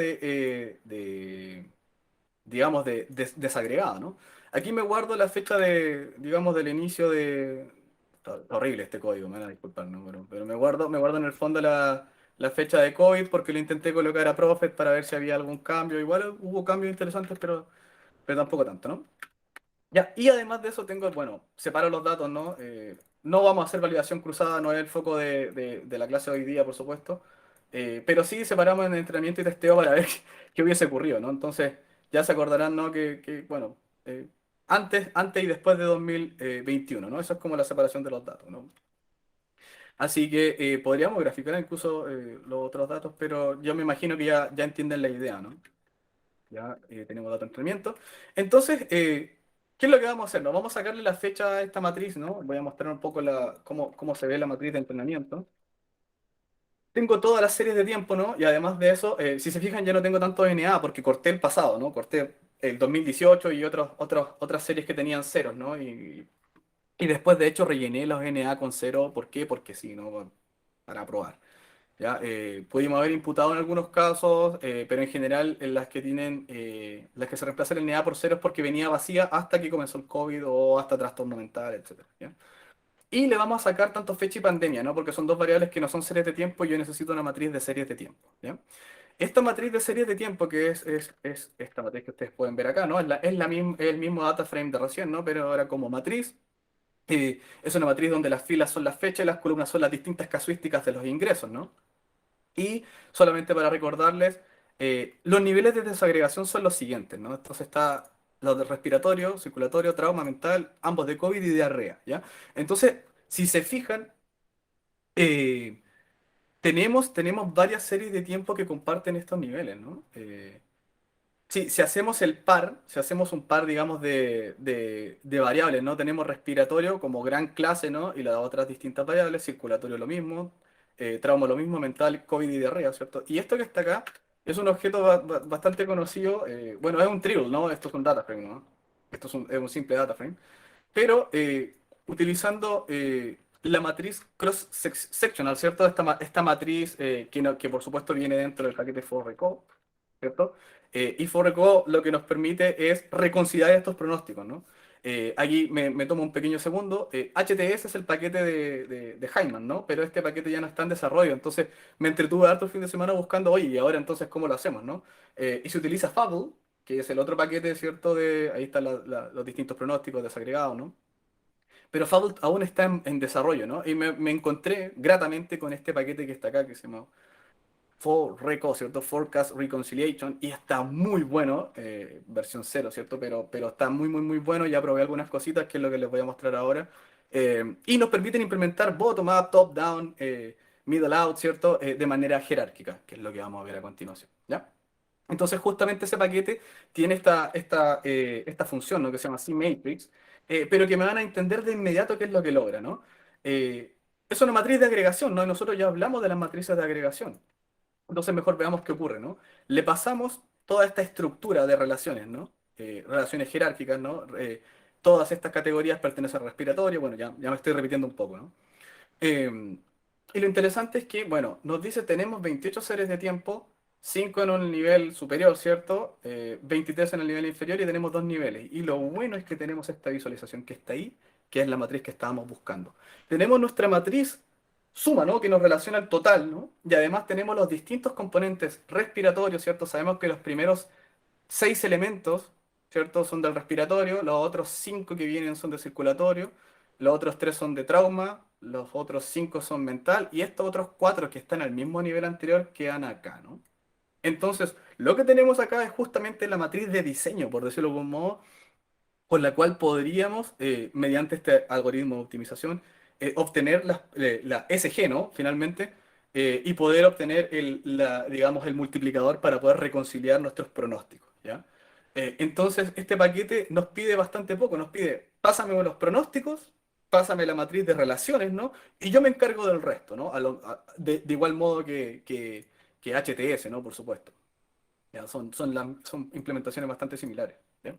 Speaker 1: digamos, desagregado, ¿no? Aquí me guardo la fecha digamos, del inicio de... Está horrible este código, me van a disculpar, ¿no? Pero me guardo en el fondo la fecha de COVID porque lo intenté colocar a Prophet para ver si había algún cambio. Igual hubo cambios interesantes, pero tampoco tanto, ¿no? Ya, y además de eso tengo, bueno, separo los datos, ¿no? No vamos a hacer validación cruzada, no es el foco de la clase de hoy día, por supuesto, pero sí separamos en entrenamiento y testeo para ver qué hubiese ocurrido, ¿no? Entonces, ya se acordarán, ¿no? Bueno, antes y después de 2021, ¿no? Eso es como la separación de los datos, ¿no? Así que podríamos graficar incluso los otros datos, pero yo me imagino que ya entienden la idea, ¿no? Ya tenemos dato de entrenamiento. Entonces, ¿qué es lo que vamos a hacer? Nos vamos a sacarle la fecha a esta matriz, ¿no? Voy a mostrar un poco cómo se ve la matriz de entrenamiento. Tengo todas las series de tiempo, ¿no? Y además de eso, si se fijan, ya no tengo tanto NA porque corté el pasado, ¿no? Corté el 2018 y otras series que tenían ceros, ¿no? Y después, de hecho, rellené los NA con cero. ¿Por qué? Porque sí, ¿no? Para probar. ¿Ya? Pudimos haber imputado en algunos casos, pero en general en las que se reemplaza el NA por cero es porque venía vacía hasta que comenzó el COVID o hasta trastorno mental, etcétera, ¿ya? Y le vamos a sacar tanto fecha y pandemia, ¿no? Porque son dos variables que no son series de tiempo y yo necesito una matriz de series de tiempo, ¿ya? Esta matriz de series de tiempo, que es esta matriz que ustedes pueden ver acá, ¿no? Es el mismo data frame de recién, ¿no? Pero ahora como matriz. Es una matriz donde las filas son las fechas y las columnas son las distintas casuísticas de los ingresos, ¿no? Y solamente para recordarles, los niveles de desagregación son los siguientes, ¿no? Entonces está los de respiratorio, circulatorio, trauma mental, ambos de COVID y diarrea, ¿ya? Entonces, si se fijan, eh, tenemos varias series de tiempo que comparten estos niveles, ¿no? Sí, si hacemos un par, digamos, de variables, ¿no? Tenemos respiratorio como gran clase, ¿no? Y las otras distintas variables, circulatorio lo mismo, trauma lo mismo, mental, COVID y diarrea, ¿cierto? Y esto que está acá es un objeto bastante conocido, bueno, es un triple, ¿no? Esto es un data frame, ¿no? Esto es un simple data frame, pero utilizando la matriz cross-sectional, ¿cierto? Esta matriz que por supuesto viene dentro del paquete ForReco, ¿cierto? Y ForReco lo que nos permite es reconciliar estos pronósticos, ¿no? Aquí me tomo un pequeño segundo. HTS es el paquete de Hyman, ¿no? Pero este paquete ya no está en desarrollo, entonces me entretuve harto el fin de semana buscando, oye, y ahora entonces, ¿cómo lo hacemos, no? Y se utiliza Fable, que es el otro paquete, ¿cierto? Ahí están los distintos pronósticos desagregados, ¿no? Pero Fable aún está en desarrollo, ¿no? Y me encontré gratamente con este paquete que está acá, que se llama ForReco, ¿cierto? Forecast Reconciliation, y está muy bueno, versión cero, ¿cierto? Pero está muy, muy, muy bueno. Ya probé algunas cositas, que es lo que les voy a mostrar ahora. Y nos permiten implementar bottom-up, top-down, middle-out, ¿cierto? De manera jerárquica, que es lo que vamos a ver a continuación, ¿ya? Entonces, justamente ese paquete tiene esta función, ¿no? Que se llama C-Matrix, pero que me van a entender de inmediato qué es lo que logra, ¿no? Es una matriz de agregación, ¿no? Y nosotros ya hablamos de las matrices de agregación. Entonces, mejor veamos qué ocurre, ¿no? Le pasamos toda esta estructura de relaciones, ¿no? Relaciones jerárquicas, ¿no? Todas estas categorías pertenecen al respiratorio, bueno, ya me estoy repitiendo un poco, ¿no? Eh, y lo interesante es que, bueno, nos dice tenemos 28 series de tiempo, 5 en un nivel superior, ¿cierto? 23 en el nivel inferior y tenemos dos niveles. Y lo bueno es que tenemos esta visualización que está ahí, que es la matriz que estábamos buscando. Tenemos nuestra matriz suma, ¿no? Que nos relaciona al total, ¿no? Y además tenemos los distintos componentes respiratorios, ¿cierto? Sabemos que los primeros 6 elementos, ¿cierto? Son del respiratorio, los otros 5 que vienen son de circulatorio, los otros 3 son de trauma, los otros 5 son mental, y estos otros 4 que están al mismo nivel anterior quedan acá, ¿no? Entonces, lo que tenemos acá es justamente la matriz de diseño, por decirlo de algún modo, con la cual podríamos, mediante este algoritmo de optimización, obtener la SG, ¿no? Finalmente, y poder obtener digamos, el multiplicador para poder reconciliar nuestros pronósticos, ¿ya? Entonces, este paquete nos pide bastante poco, nos pide, pásame los pronósticos, pásame la matriz de relaciones, ¿no? Y yo me encargo del resto, ¿no? De igual modo que HTS, ¿no? Por supuesto. ¿Ya? Son implementaciones bastante similares, ¿ya?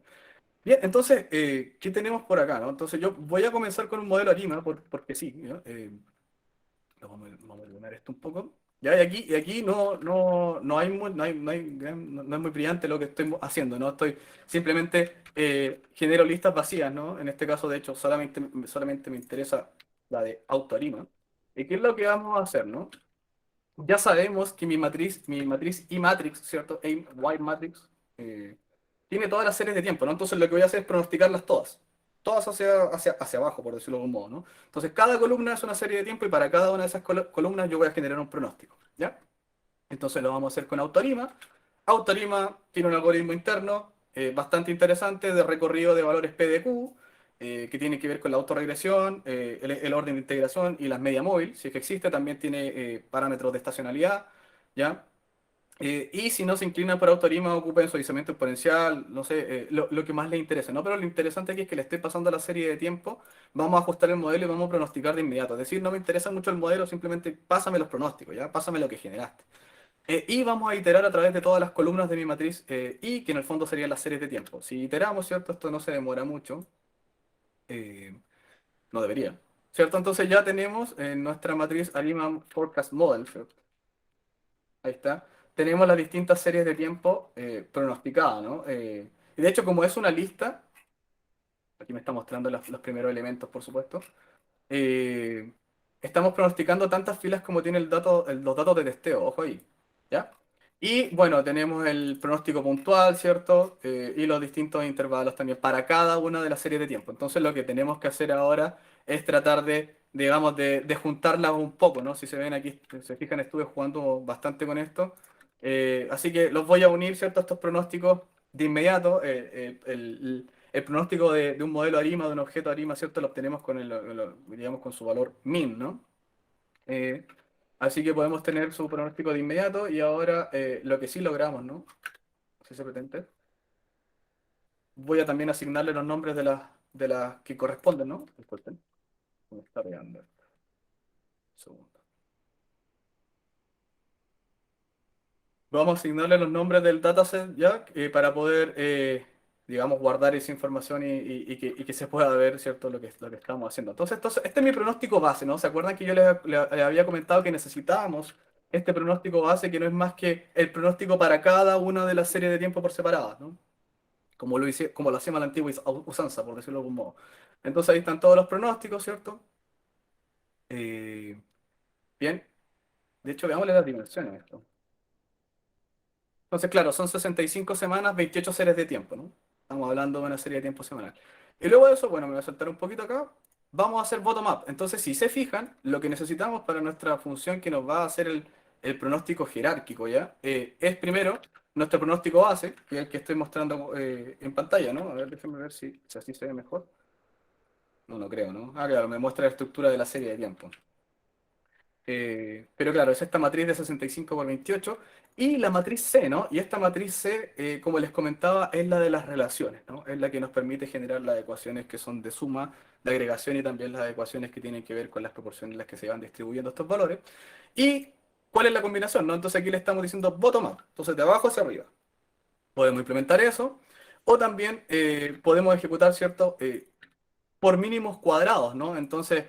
Speaker 1: Bien, entonces, ¿qué tenemos por acá, no? Entonces yo voy a comenzar con un modelo ARIMA, porque sí, ¿ya? Vamos a iluminar esto un poco. Ya, y aquí no hay no es muy brillante lo que estoy haciendo, ¿no? Estoy simplemente genero listas vacías, ¿no? En este caso, de hecho, solamente me interesa la de AutoArima. ¿Y qué es lo que vamos a hacer, no? Ya sabemos que mi matriz E-matrix, ¿cierto? Y matrix, tiene todas las series de tiempo, ¿no? Entonces lo que voy a hacer es pronosticarlas todas. Todas hacia abajo, por decirlo de algún modo, ¿no? Entonces cada columna es una serie de tiempo y para cada una de esas columnas yo voy a generar un pronóstico, ¿ya? Entonces lo vamos a hacer con Autorima. Autorima tiene un algoritmo interno bastante interesante de recorrido de valores PDQ, que tiene que ver con la autorregresión, el orden de integración y las media móvil, si es que existe. También tiene parámetros de estacionalidad, ¿ya? Y si no se inclinan por Autorima, ocupen suavizamiento exponencial, no sé, lo que más les interese, ¿no? Pero lo interesante aquí es que le estoy pasando la serie de tiempo, vamos a ajustar el modelo y vamos a pronosticar de inmediato. Es decir, no me interesa mucho el modelo, simplemente pásame los pronósticos, ¿ya? Pásame lo que generaste. Y vamos a iterar a través de todas las columnas de mi matriz y que en el fondo serían las series de tiempo. Si iteramos, ¿cierto? Esto no se demora mucho. eh, no debería. ¿Cierto? Entonces ya tenemos en nuestra matriz Arima Forecast Model, ¿cierto? Ahí está. Tenemos las distintas series de tiempo pronosticadas, ¿no? Y de hecho, como es una lista, aquí me está mostrando los primeros elementos, por supuesto. eh, Estamos pronosticando tantas filas como tiene los datos de testeo, ojo ahí, ¿ya? Y bueno, tenemos el pronóstico puntual, ¿cierto? Y los distintos intervalos también para cada una de las series de tiempo. Entonces lo que tenemos que hacer ahora es tratar de, digamos, de juntarlas un poco, ¿no? Si se ven aquí, si se fijan, estuve jugando bastante con esto. Así que los voy a unir, ¿cierto? Estos pronósticos de inmediato. El pronóstico de un modelo ARIMA, de un objeto ARIMA, ¿cierto? Lo obtenemos digamos, con su valor min, ¿no? Eh, Así que podemos tener su pronóstico de inmediato y ahora lo que sí logramos, ¿no? Si se pretende, voy a también asignarle los nombres de las que corresponden, ¿no? Disculpen, me está pegando esto. Un segundo. Vamos a asignarle los nombres del dataset ya para poder digamos, guardar esa información y que se pueda ver, ¿cierto?, lo que estamos haciendo. Entonces, este es mi pronóstico base, ¿no? ¿Se acuerdan que yo le había comentado que necesitábamos este pronóstico base, que no es más que el pronóstico para cada una de las series de tiempo por separadas, ¿no? Como lo hacíamos a la antigua usanza, por decirlo de algún modo. Entonces ahí están todos los pronósticos, ¿cierto? Eh, bien, de hecho, veámosle las dimensiones a esto. Entonces, claro, son 65 semanas, 28 series de tiempo, ¿no? Estamos hablando de una serie de tiempo semanal. Y luego de eso, bueno, me voy a saltar un poquito acá. Vamos a hacer bottom-up. Entonces, si se fijan, lo que necesitamos para nuestra función que nos va a hacer el pronóstico jerárquico, ¿ya? Es primero nuestro pronóstico base, que es el que estoy mostrando en pantalla, ¿no? A ver, déjenme ver si así se ve mejor. No, no creo, ¿no? Ah, claro, me muestra la estructura de la serie de tiempo. Pero claro, es esta matriz de 65 por 28 y la matriz C, ¿no? Y esta matriz C, como les comentaba, es la de las relaciones, ¿no? Es la que nos permite generar las ecuaciones que son de suma, de agregación y también las ecuaciones que tienen que ver con las proporciones en las que se van distribuyendo estos valores. ¿Y cuál es la combinación, no? Entonces aquí le estamos diciendo bottom-up, entonces de abajo hacia arriba. Podemos implementar eso o también podemos ejecutar, ¿cierto? Por mínimos cuadrados, ¿no? Entonces,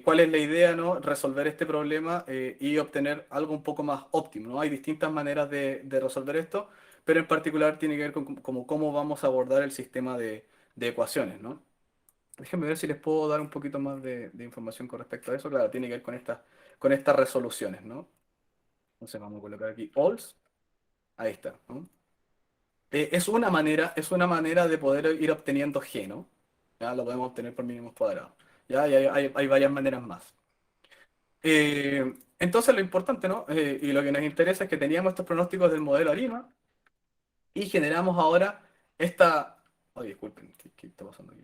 Speaker 1: ¿cuál es la idea, ¿no? Resolver este problema y obtener algo un poco más óptimo, ¿no? Hay distintas maneras de resolver esto, pero en particular tiene que ver con cómo vamos a abordar el sistema de ecuaciones, ¿no? Déjenme ver si les puedo dar un poquito más de información con respecto a eso. Claro, tiene que ver con estas resoluciones, ¿no? Entonces vamos a colocar aquí alls. Ahí está, ¿no? Es una manera de poder ir obteniendo G, ¿no? Ya lo podemos obtener por mínimos cuadrados. Ya, y hay varias maneras más. Entonces lo importante, ¿no? Y lo que nos interesa es que teníamos estos pronósticos del modelo ARIMA y generamos ahora esta... Oye, disculpen, ¿qué está pasando aquí?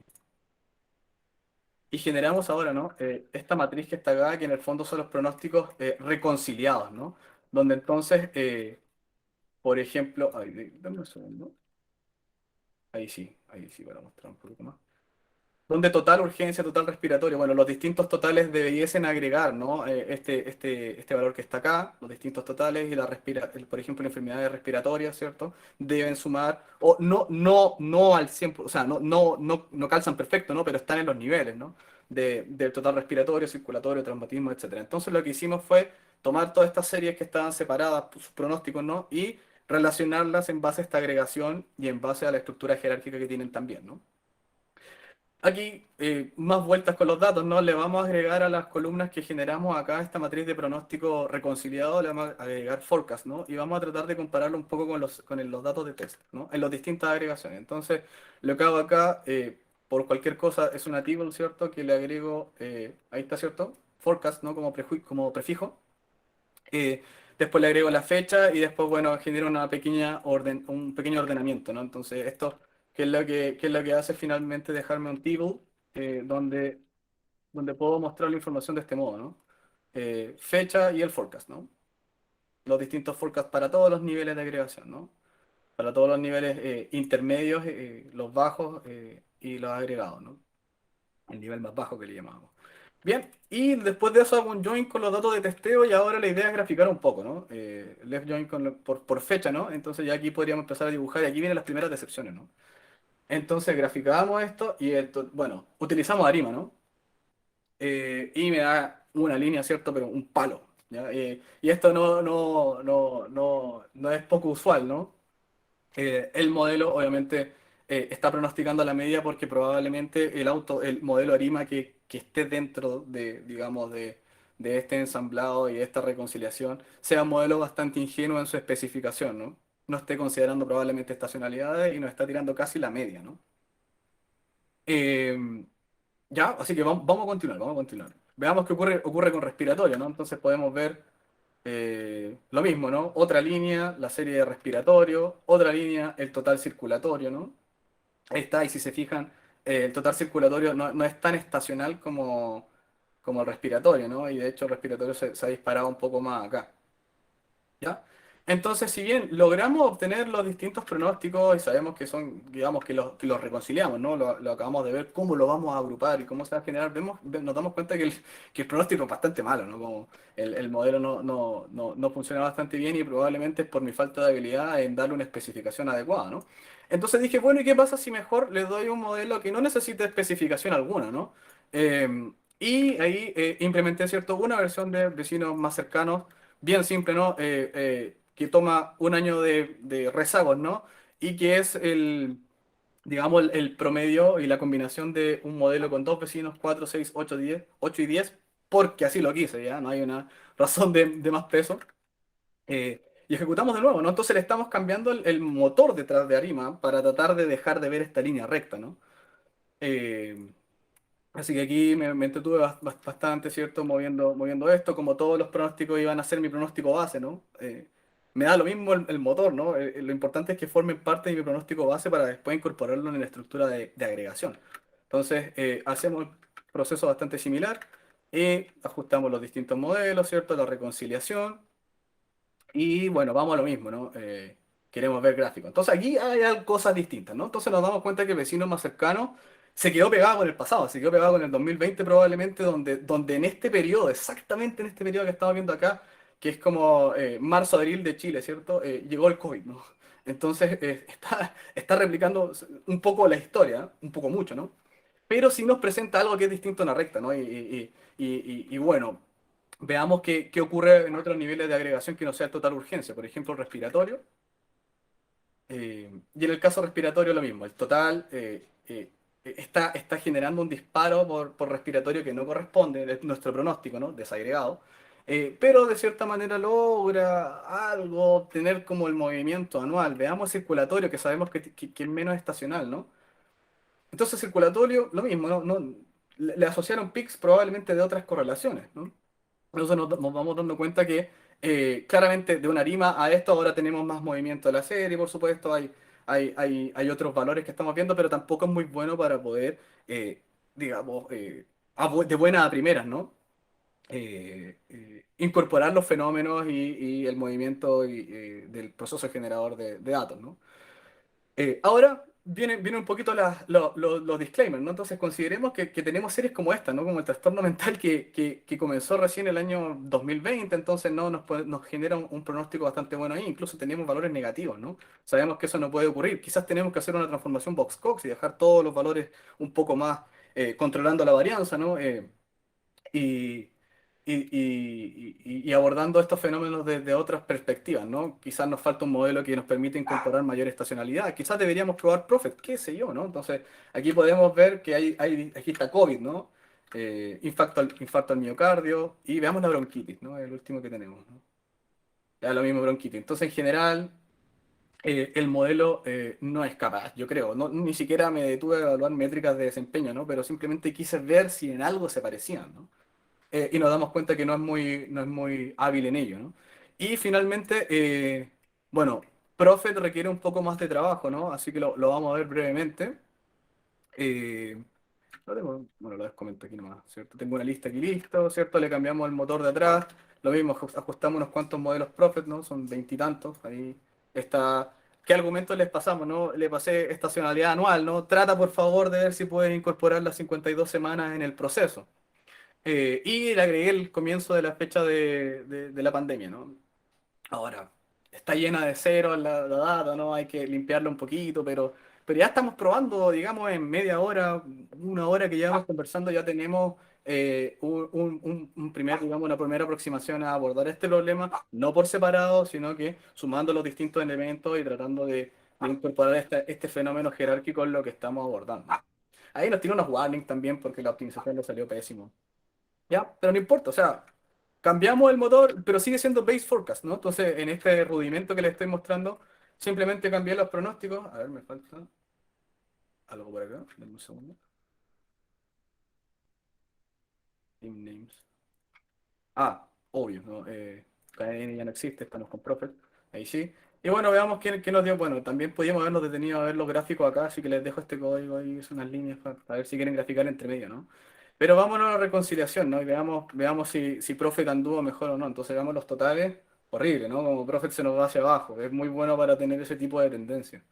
Speaker 1: Y generamos ahora, ¿no? Esta matriz que está acá, que en el fondo son los pronósticos reconciliados, ¿no? Donde entonces, por ejemplo... Ay, dame un segundo. Ahí sí, para mostrar un poquito más. Donde total urgencia, total respiratorio, bueno, los distintos totales debiesen agregar, ¿no? Este valor que está acá, los distintos totales y por ejemplo, las enfermedades respiratorias, ¿cierto? Deben sumar, o no al 100%, o sea, no calzan perfecto, ¿no? Pero están en los niveles, ¿no? Del total respiratorio, circulatorio, traumatismo, etcétera. Entonces lo que hicimos fue tomar todas estas series que estaban separadas, sus pronósticos, ¿no? Y relacionarlas en base a esta agregación y en base a la estructura jerárquica que tienen también, ¿no? Aquí, más vueltas con los datos, ¿no? Le vamos a agregar a las columnas que generamos acá esta matriz de pronóstico reconciliado, le vamos a agregar forecast, ¿no? Y vamos a tratar de compararlo un poco con los datos de test, ¿no? En las distintas agregaciones. Entonces, lo que hago acá, por cualquier cosa, es una table, ¿cierto? Que le agrego, ahí está, ¿cierto? Forecast, ¿no? Como prefijo. Después le agrego la fecha y después, bueno, genero un pequeño ordenamiento, ¿no? Entonces, esto, ¿qué es lo que hace finalmente? Dejarme un table donde puedo mostrar la información de este modo, ¿no? Fecha y el forecast, ¿no? Los distintos forecasts para todos los niveles de agregación, ¿no? Para todos los niveles intermedios, los bajos y los agregados, ¿no? El nivel más bajo que le llamamos. Bien, y después de eso hago un join con los datos de testeo y ahora la idea es graficar un poco, ¿no? Left join por fecha, ¿no? Entonces ya aquí podríamos empezar a dibujar y aquí vienen las primeras decepciones, ¿no? Entonces graficamos esto y bueno, utilizamos Arima, ¿no? Y me da una línea, ¿cierto? Pero un palo, ¿ya? Y esto no es poco usual, ¿no? El modelo obviamente está pronosticando la media porque probablemente el modelo ARIMA que esté dentro digamos, de este ensamblado y esta reconciliación sea un modelo bastante ingenuo en su especificación, ¿no? No esté considerando probablemente estacionalidades y nos está tirando casi la media, ¿no? Eh, ya, así que vamos a continuar, vamos a continuar. Veamos qué ocurre con respiratorio, ¿no? Entonces podemos ver lo mismo, ¿no? Otra línea, la serie de respiratorio, otra línea, el total circulatorio, ¿no? Ahí está, y si se fijan, el total circulatorio no es tan estacional como el respiratorio, ¿no? Y de hecho el respiratorio se ha disparado un poco más acá, ¿ya? Entonces, si bien logramos obtener los distintos pronósticos y sabemos que son, digamos, que los reconciliamos, ¿no? Lo acabamos de ver, cómo lo vamos a agrupar y cómo se va a generar, nos damos cuenta que el pronóstico es bastante malo, ¿no? Como el modelo no funciona bastante bien y probablemente es por mi falta de habilidad en darle una especificación adecuada, ¿no? Entonces dije, bueno, ¿y qué pasa si mejor le doy un modelo que no necesite especificación alguna, ¿no? Y ahí implementé, ¿cierto? Una versión de vecinos más cercanos bien simple, ¿no? Que toma un año de rezagos, ¿no? Y que es digamos, el promedio y la combinación de un modelo con dos vecinos, 4, 6, 8, 10, 8 y 10, porque así lo quise, ¿ya? No hay una razón de más peso. Y ejecutamos de nuevo, ¿no? Entonces le estamos cambiando el motor detrás de Arima para tratar de dejar de ver esta línea recta, ¿no? Eh, Así que aquí me entretuve bastante, ¿cierto? Moviendo esto, como todos los pronósticos iban a ser mi pronóstico base, ¿no? Me da lo mismo el motor, ¿no? Lo importante es que formen parte de mi pronóstico base para después incorporarlo en la estructura de agregación. Entonces, hacemos un proceso bastante similar y ajustamos los distintos modelos, ¿cierto? La reconciliación. Y bueno, vamos a lo mismo, ¿no? Queremos ver gráficos. Entonces aquí hay cosas distintas, ¿no? Entonces nos damos cuenta que el vecino más cercano se quedó pegado con el pasado, se quedó pegado con el 2020 probablemente, donde en este periodo, exactamente en este periodo que estamos viendo acá, que es como marzo-abril de Chile, ¿cierto? Llegó el COVID, ¿no? Entonces está replicando un poco la historia, un poco mucho, ¿no? Pero sí nos presenta algo que es distinto a una recta, ¿no? Y bueno, veamos qué ocurre en otros niveles de agregación que no sea total urgencia, por ejemplo, el respiratorio. Y en el caso respiratorio lo mismo, el total está generando un disparo por respiratorio que no corresponde, es nuestro pronóstico, ¿no? Desagregado. Pero de cierta manera logra algo, tener como el movimiento anual. Veamos circulatorio, que sabemos que es menos estacional, ¿no? Entonces circulatorio, lo mismo, ¿no? Le asociaron pics probablemente de otras correlaciones, ¿no? Entonces nos vamos dando cuenta que claramente de una arima a esto ahora tenemos más movimiento de la serie, por supuesto, hay otros valores que estamos viendo, pero tampoco es muy bueno para poder, digamos, de buenas a primeras, ¿no? Incorporar los fenómenos y el movimiento del proceso generador de datos, ¿no? Ahora viene un poquito los disclaimers, ¿no? Entonces consideremos que tenemos series como esta, ¿no? Como el trastorno mental que comenzó recién el año 2020, entonces no nos genera un pronóstico bastante bueno ahí, incluso tenemos valores negativos, ¿no? Sabemos que eso no puede ocurrir, quizás tenemos que hacer una transformación Box-Cox y dejar todos los valores un poco más controlando la varianza, ¿no? Y, y abordando estos fenómenos desde otras perspectivas, ¿no? Quizás nos falta un modelo que nos permite incorporar mayor estacionalidad, quizás deberíamos probar Prophet, qué sé yo, ¿no? Entonces, aquí podemos ver que aquí está COVID, ¿no? Infarto al miocardio, y veamos la bronquitis, ¿no? El último que tenemos, ¿no? Ya lo mismo bronquitis. Entonces, en general, el modelo no es capaz, yo creo. Ni siquiera me detuve a evaluar métricas de desempeño, ¿no? Pero simplemente quise ver si en algo se parecían, ¿no? Y nos damos cuenta que no es muy hábil en ello, ¿no? Y finalmente, bueno, Prophet requiere un poco más de trabajo, ¿no? Así que lo vamos a ver brevemente. Eh, bueno, lo comento aquí nomás, ¿cierto? Tengo una lista aquí listo, ¿cierto? Le cambiamos el motor de atrás, lo mismo, ajustamos unos cuantos modelos Prophet, ¿no? Son veintitantos, ahí está. ¿Qué argumentos les pasamos, no? Le pasé estacionalidad anual, ¿no? Trata por favor de ver si puedes incorporar las 52 semanas en el proceso. Y le agregué el comienzo de la fecha de la pandemia, ¿no? Ahora, está llena de ceros la data, ¿no? Hay que limpiarla un poquito, pero ya estamos probando, digamos, en media hora, una hora que llevamos conversando, ya tenemos digamos, una primera aproximación a abordar este problema, no por separado, sino que sumando los distintos elementos y tratando de incorporar este fenómeno jerárquico en lo que estamos abordando. Ahí nos tiene unos warnings también porque la optimización le salió pésimo. ¿Ya? Pero no importa, o sea, cambiamos el motor, pero sigue siendo base forecast, ¿no? Entonces, en este rudimento que les estoy mostrando, simplemente cambié los pronósticos. A ver, me falta algo por acá, denme un segundo. Team names. Ah, obvio, ¿no? KN ya no existe, estamos con Prophet, ahí sí. Y bueno, veamos qué nos dio. Bueno, también podíamos habernos detenido a ver los gráficos acá, así que les dejo este código ahí, es unas líneas para ver si quieren graficar entre medio, ¿no? Pero vámonos a la reconciliación, ¿no? Y veamos si Prophet anduvo mejor o no. Entonces veamos los totales horrible, ¿no? Como Prophet se nos va hacia abajo. Es muy bueno para tener ese tipo de tendencia.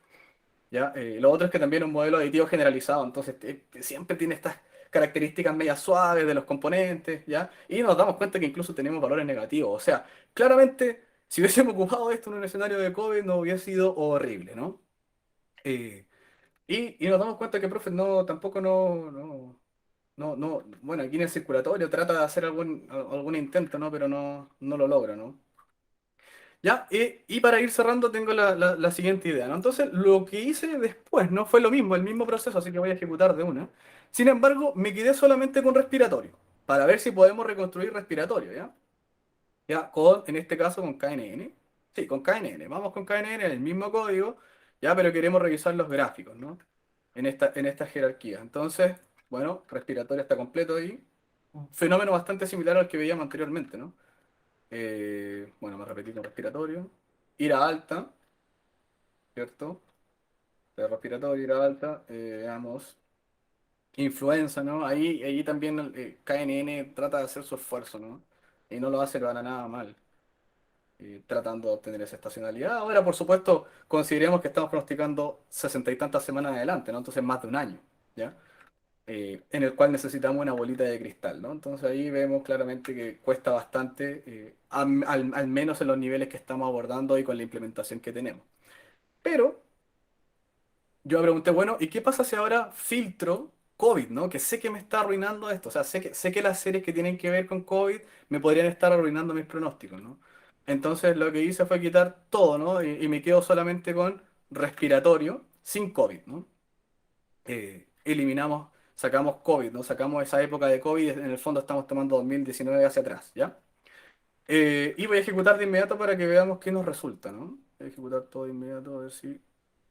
Speaker 1: ¿Ya? Lo otro es que también es un modelo aditivo generalizado, entonces siempre tiene estas características medias suaves de los componentes, ¿ya? Y nos damos cuenta que incluso tenemos valores negativos. O sea, claramente, si hubiésemos ocupado esto en un escenario de COVID, no hubiera sido horrible, ¿no? Eh, y nos damos cuenta que Prophet no, tampoco bueno, aquí en el circulatorio trata de hacer algún intento, ¿no? Pero no lo logra, ¿no? Ya, y para ir cerrando tengo la siguiente idea, ¿no? Entonces, lo que hice después no fue lo mismo, el mismo proceso, así que voy a ejecutar de una. Sin embargo, me quedé solamente con respiratorio, para ver si podemos reconstruir respiratorio, ¿ya? Ya, en este caso con KNN. Sí, con KNN. Vamos con KNN en el mismo código, ya, pero queremos revisar los gráficos, ¿no? En esta jerarquía. Entonces, bueno, respiratorio está completo ahí. Un fenómeno bastante similar al que veíamos anteriormente, ¿no? Bueno, me repetí con respiratorio. Ira alta, ¿cierto? De respiratorio, ira alta. Veamos. Influenza, ¿no? Ahí también KNN trata de hacer su esfuerzo, ¿no? Y no lo hace para nada mal, tratando de obtener esa estacionalidad. Ahora, por supuesto, consideremos que estamos pronosticando 60 y tantas semanas adelante, ¿no? Entonces más de un año, ¿ya? En el cual necesitamos una bolita de cristal, ¿no? Entonces ahí vemos claramente que cuesta bastante, al menos en los niveles que estamos abordando y con la implementación que tenemos. Pero yo me pregunté, bueno, ¿y qué pasa si ahora filtro COVID, ¿no? Que sé que me está arruinando esto, o sea, sé que las series que tienen que ver con COVID me podrían estar arruinando mis pronósticos, ¿no? Entonces lo que hice fue quitar todo, ¿no? Y me quedo solamente con respiratorio sin COVID, ¿no? Eliminamos, sacamos COVID, ¿no? Sacamos esa época de COVID, en el fondo estamos tomando 2019 hacia atrás, ¿ya? Y voy a ejecutar de inmediato para que veamos qué nos resulta, ¿no? Voy a ejecutar todo de inmediato, a ver si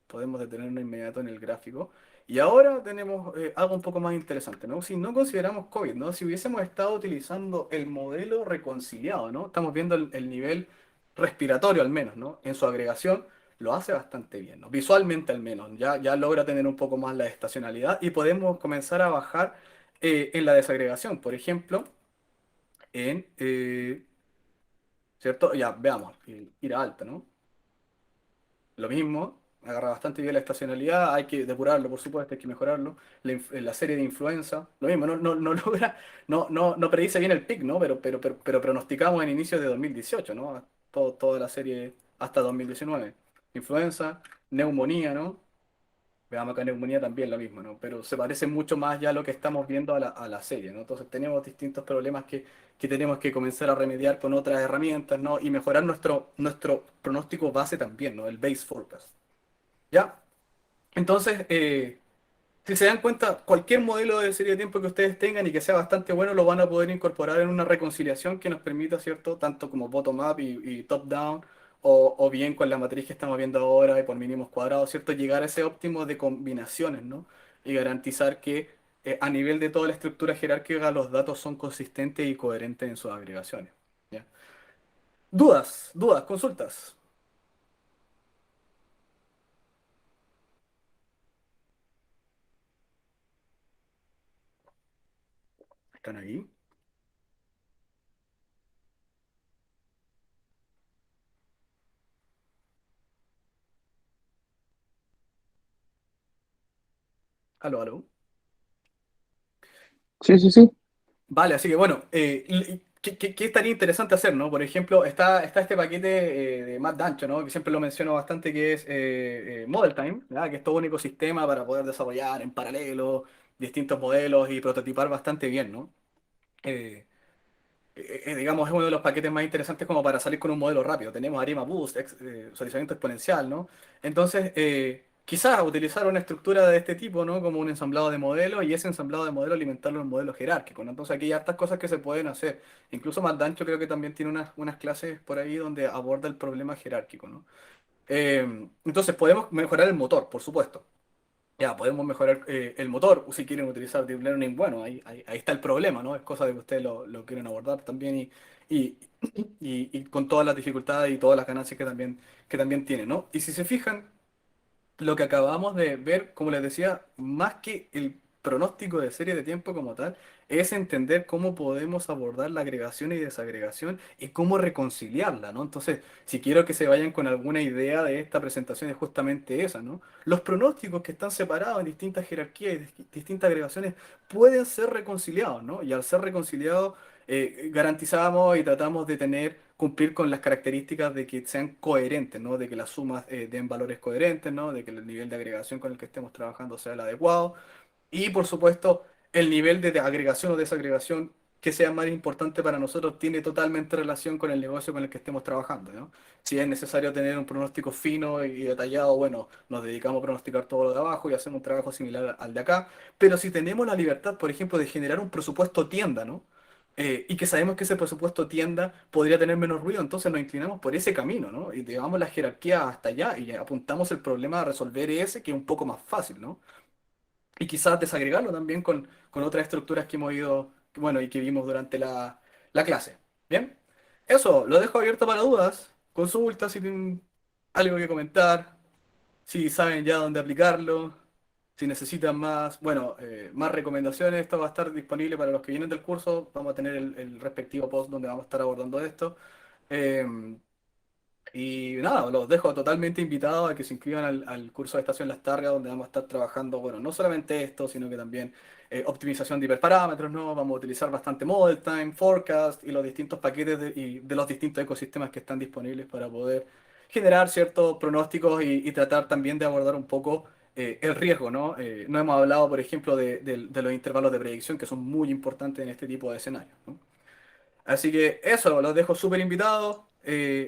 Speaker 1: podemos detenernos inmediato en el gráfico. Y ahora tenemos algo un poco más interesante, ¿no? Si no consideramos COVID, ¿no? Si hubiésemos estado utilizando el modelo reconciliado, ¿no? Estamos viendo el nivel respiratorio al menos, ¿no? En su agregación lo hace bastante bien, ¿no? Visualmente al menos, ya logra tener un poco más la estacionalidad y podemos comenzar a bajar en la desagregación, por ejemplo, ¿cierto? Ya, veamos, ir a alta, ¿no? Lo mismo, agarra bastante bien la estacionalidad, hay que depurarlo, por supuesto, hay que mejorarlo. La serie de influenza, lo mismo, no logra, no predice bien el pic, ¿no? Pero pronosticamos en inicios de 2018, ¿no? Toda la serie hasta 2019. Influenza, neumonía, ¿no? Veamos acá neumonía también lo mismo, ¿no? Pero se parece mucho más ya a lo que estamos viendo a la serie, ¿no? Entonces tenemos distintos problemas que tenemos que comenzar a remediar con otras herramientas, ¿no? Y mejorar nuestro pronóstico base también, ¿no? El base forecast. ¿Ya? Entonces, si se dan cuenta, cualquier modelo de serie de tiempo que ustedes tengan y que sea bastante bueno, lo van a poder incorporar en una reconciliación que nos permita, ¿cierto? Tanto como bottom-up y top-down, o bien con la matriz que estamos viendo ahora y por mínimos cuadrados, ¿cierto? Llegar a ese óptimo de combinaciones, ¿no? Y garantizar que a nivel de toda la estructura jerárquica los datos son consistentes y coherentes en sus agregaciones. ¿Ya? Dudas, consultas. ¿Están ahí? Aló, aló.
Speaker 3: Sí, sí, sí.
Speaker 1: Vale, así que bueno, ¿qué estaría interesante hacer, ¿no? Por ejemplo, está este paquete de Matt Dancho, ¿no? Que siempre lo menciono bastante, que es Model Time, ¿ya? Que es todo un ecosistema para poder desarrollar en paralelo distintos modelos y prototipar bastante bien, ¿no? Eh, digamos, es uno de los paquetes más interesantes como para salir con un modelo rápido. Tenemos Arima Boost, suavizamiento exponencial, ¿no? Entonces, quizás utilizar una estructura de este tipo, ¿no? Como un ensamblado de modelos y ese ensamblado de modelos alimentarlo en modelos jerárquicos, ¿no? Entonces, aquí hay hartas cosas que se pueden hacer. Incluso Dancho creo que también tiene unas clases por ahí donde aborda el problema jerárquico, ¿no? Entonces, podemos mejorar el motor, por supuesto. Ya, podemos mejorar el motor si quieren utilizar Deep Learning. Bueno, ahí está el problema, ¿no? Es cosa de que ustedes lo quieren abordar también y, y con todas las dificultades y todas las ganancias que también tiene, ¿no? Y si se fijan, lo que acabamos de ver, como les decía, más que el pronóstico de serie de tiempo como tal, es entender cómo podemos abordar la agregación y desagregación y cómo reconciliarla, ¿no? Entonces, si quiero que se vayan con alguna idea de esta presentación es justamente esa, ¿no? Los pronósticos que están separados en distintas jerarquías y distintas agregaciones pueden ser reconciliados, ¿no? Y al ser reconciliados, garantizamos y tratamos de cumplir con las características de que sean coherentes, ¿no? De que las sumas den valores coherentes, ¿no? De que el nivel de agregación con el que estemos trabajando sea el adecuado. Y por supuesto, el nivel de agregación o desagregación que sea más importante para nosotros tiene totalmente relación con el negocio con el que estemos trabajando, ¿no? Si es necesario tener un pronóstico fino y detallado, bueno, nos dedicamos a pronosticar todo lo de abajo y hacemos un trabajo similar al de acá. Pero si tenemos la libertad, por ejemplo, de generar un presupuesto tienda, ¿no? Y que sabemos que ese presupuesto tienda podría tener menos ruido, entonces nos inclinamos por ese camino, ¿no? Y llevamos la jerarquía hasta allá y apuntamos el problema a resolver ese, que es un poco más fácil, ¿no? Y quizás desagregarlo también con otras estructuras que hemos ido, bueno, y que vimos durante la clase. ¿Bien? Eso, lo dejo abierto para dudas, consultas si tienen algo que comentar, si saben ya dónde aplicarlo, si necesitan más, bueno, más recomendaciones, esto va a estar disponible para los que vienen del curso, vamos a tener el respectivo post donde vamos a estar abordando esto. Em, y nada, los dejo totalmente invitados a que se inscriban al curso de Estación Las Targas, donde vamos a estar trabajando, bueno, no solamente esto, sino que también optimización de hiperparámetros, ¿no? Vamos a utilizar bastante Model Time, Forecast y los distintos paquetes de los distintos ecosistemas que están disponibles para poder generar ciertos pronósticos y tratar también de abordar un poco el riesgo, ¿no? No hemos hablado, por ejemplo, de los intervalos de predicción, que son muy importantes en este tipo de escenarios, ¿no? Así que eso, los dejo súper invitados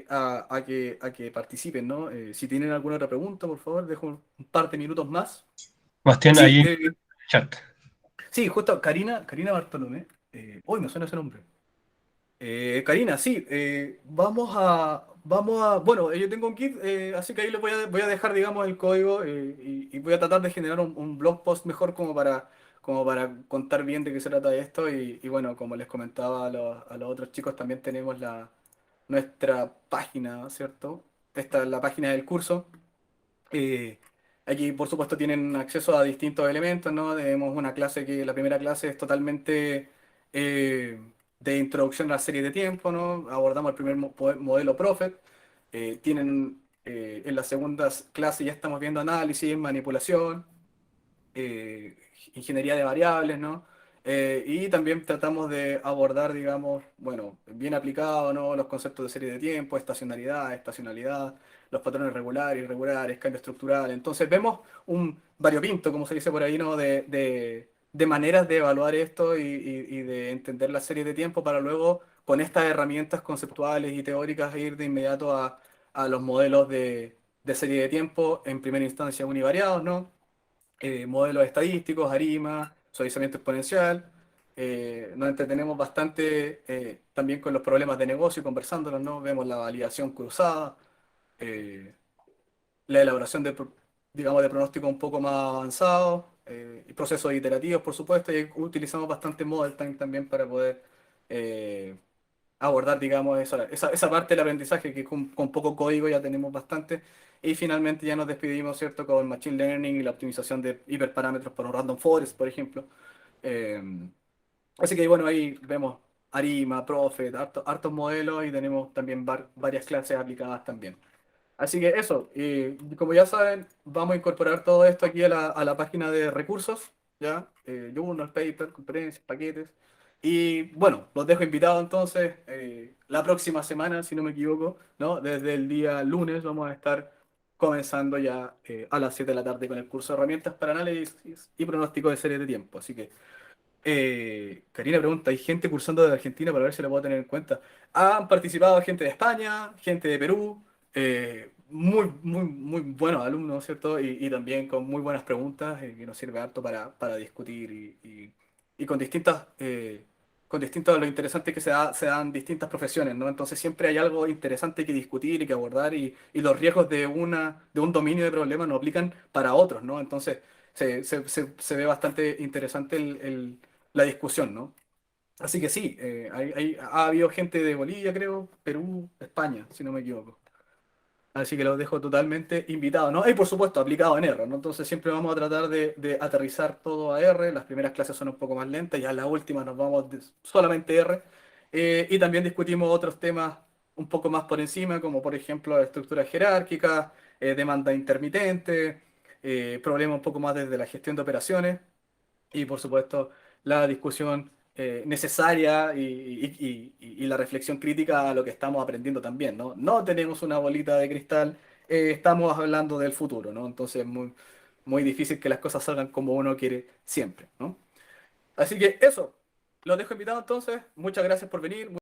Speaker 1: a que participen, ¿no? Si tienen alguna otra pregunta, por favor, dejo un par de minutos más.
Speaker 4: Bastián,
Speaker 1: Sí,
Speaker 4: ahí en el chat.
Speaker 1: sí, justo Karina Bartolomé. Uy, me suena ese nombre. Karina, sí, bueno, yo tengo un kit, así que ahí le voy a dejar, digamos, el código y voy a tratar de generar un blog post mejor como para contar bien de qué se trata esto y bueno, como les comentaba a los otros chicos, también tenemos nuestra página, ¿cierto? Esta es la página del curso. Eh, Aquí, por supuesto, tienen acceso a distintos elementos, ¿no? Tenemos una clase que la primera clase es totalmente eh, de introducción a la serie de tiempo, ¿no? Abordamos el primer modelo Prophet. En las segundas clases ya estamos viendo análisis, manipulación, eh, ingeniería de variables, ¿no? Y también tratamos de abordar, digamos, bueno, bien aplicado, ¿no? Los conceptos de serie de tiempo, estacionalidad, los patrones regulares, irregulares, cambio estructural. Entonces vemos un variopinto, como se dice por ahí, ¿no? De maneras de evaluar esto y de entender la serie de tiempo para luego, con estas herramientas conceptuales y teóricas, ir de inmediato a los modelos de serie de tiempo, en primera instancia univariados, ¿no? Modelos estadísticos, ARIMA, suavizamiento exponencial. Nos entretenemos bastante también con los problemas de negocio, conversándolos, ¿no? Vemos la validación cruzada, eh, la elaboración digamos, de pronósticos un poco más avanzados, y procesos iterativos, por supuesto, y utilizamos bastante Model Time también para poder eh, abordar, digamos, esa parte del aprendizaje que con poco código ya tenemos bastante. Y finalmente ya nos despedimos, ¿cierto?, con Machine Learning y la optimización de hiperparámetros por un Random Forest, por ejemplo. Eh, Así que bueno, ahí vemos Arima, Prophet, hartos modelos y tenemos también varias clases aplicadas también. Así que eso, y como ya saben, vamos a incorporar todo esto aquí a la página de recursos, ¿ya? Journal, paper, conferencias, paquetes. Y bueno, los dejo invitados entonces, la próxima semana, si no me equivoco, ¿no? Desde el día lunes vamos a estar comenzando ya a las 7 de la tarde con el curso de herramientas para análisis y pronóstico de series de tiempo. Así que Karina pregunta, ¿hay gente cursando de Argentina para ver si la puedo tener en cuenta? Han participado gente de España, gente de Perú, muy, muy, muy buenos alumnos, ¿cierto? Y también con muy buenas preguntas que nos sirve harto para discutir y con distintos, lo interesante es que se dan distintas profesiones, ¿no? Entonces siempre hay algo interesante que discutir y que abordar y los riesgos de un dominio de problemas no aplican para otros, ¿no? Entonces se ve bastante interesante la discusión, ¿no? Así que sí, ha habido gente de Bolivia, creo, Perú, España, si no me equivoco. Así que los dejo totalmente invitados, ¿no? Y por supuesto, aplicado en R, ¿no? Entonces siempre vamos a tratar de aterrizar todo a R. Las primeras clases son un poco más lentas, ya en las últimas nos vamos solamente R. Y también discutimos otros temas un poco más por encima, como por ejemplo estructuras jerárquicas, demanda intermitente, problemas un poco más desde la gestión de operaciones y por supuesto la discusión necesaria y la reflexión crítica a lo que estamos aprendiendo también, ¿no? No tenemos una bolita de cristal, estamos hablando del futuro, ¿no? Entonces es muy, muy difícil que las cosas salgan como uno quiere siempre, ¿no? Así que eso, los dejo invitados entonces, muchas gracias por venir.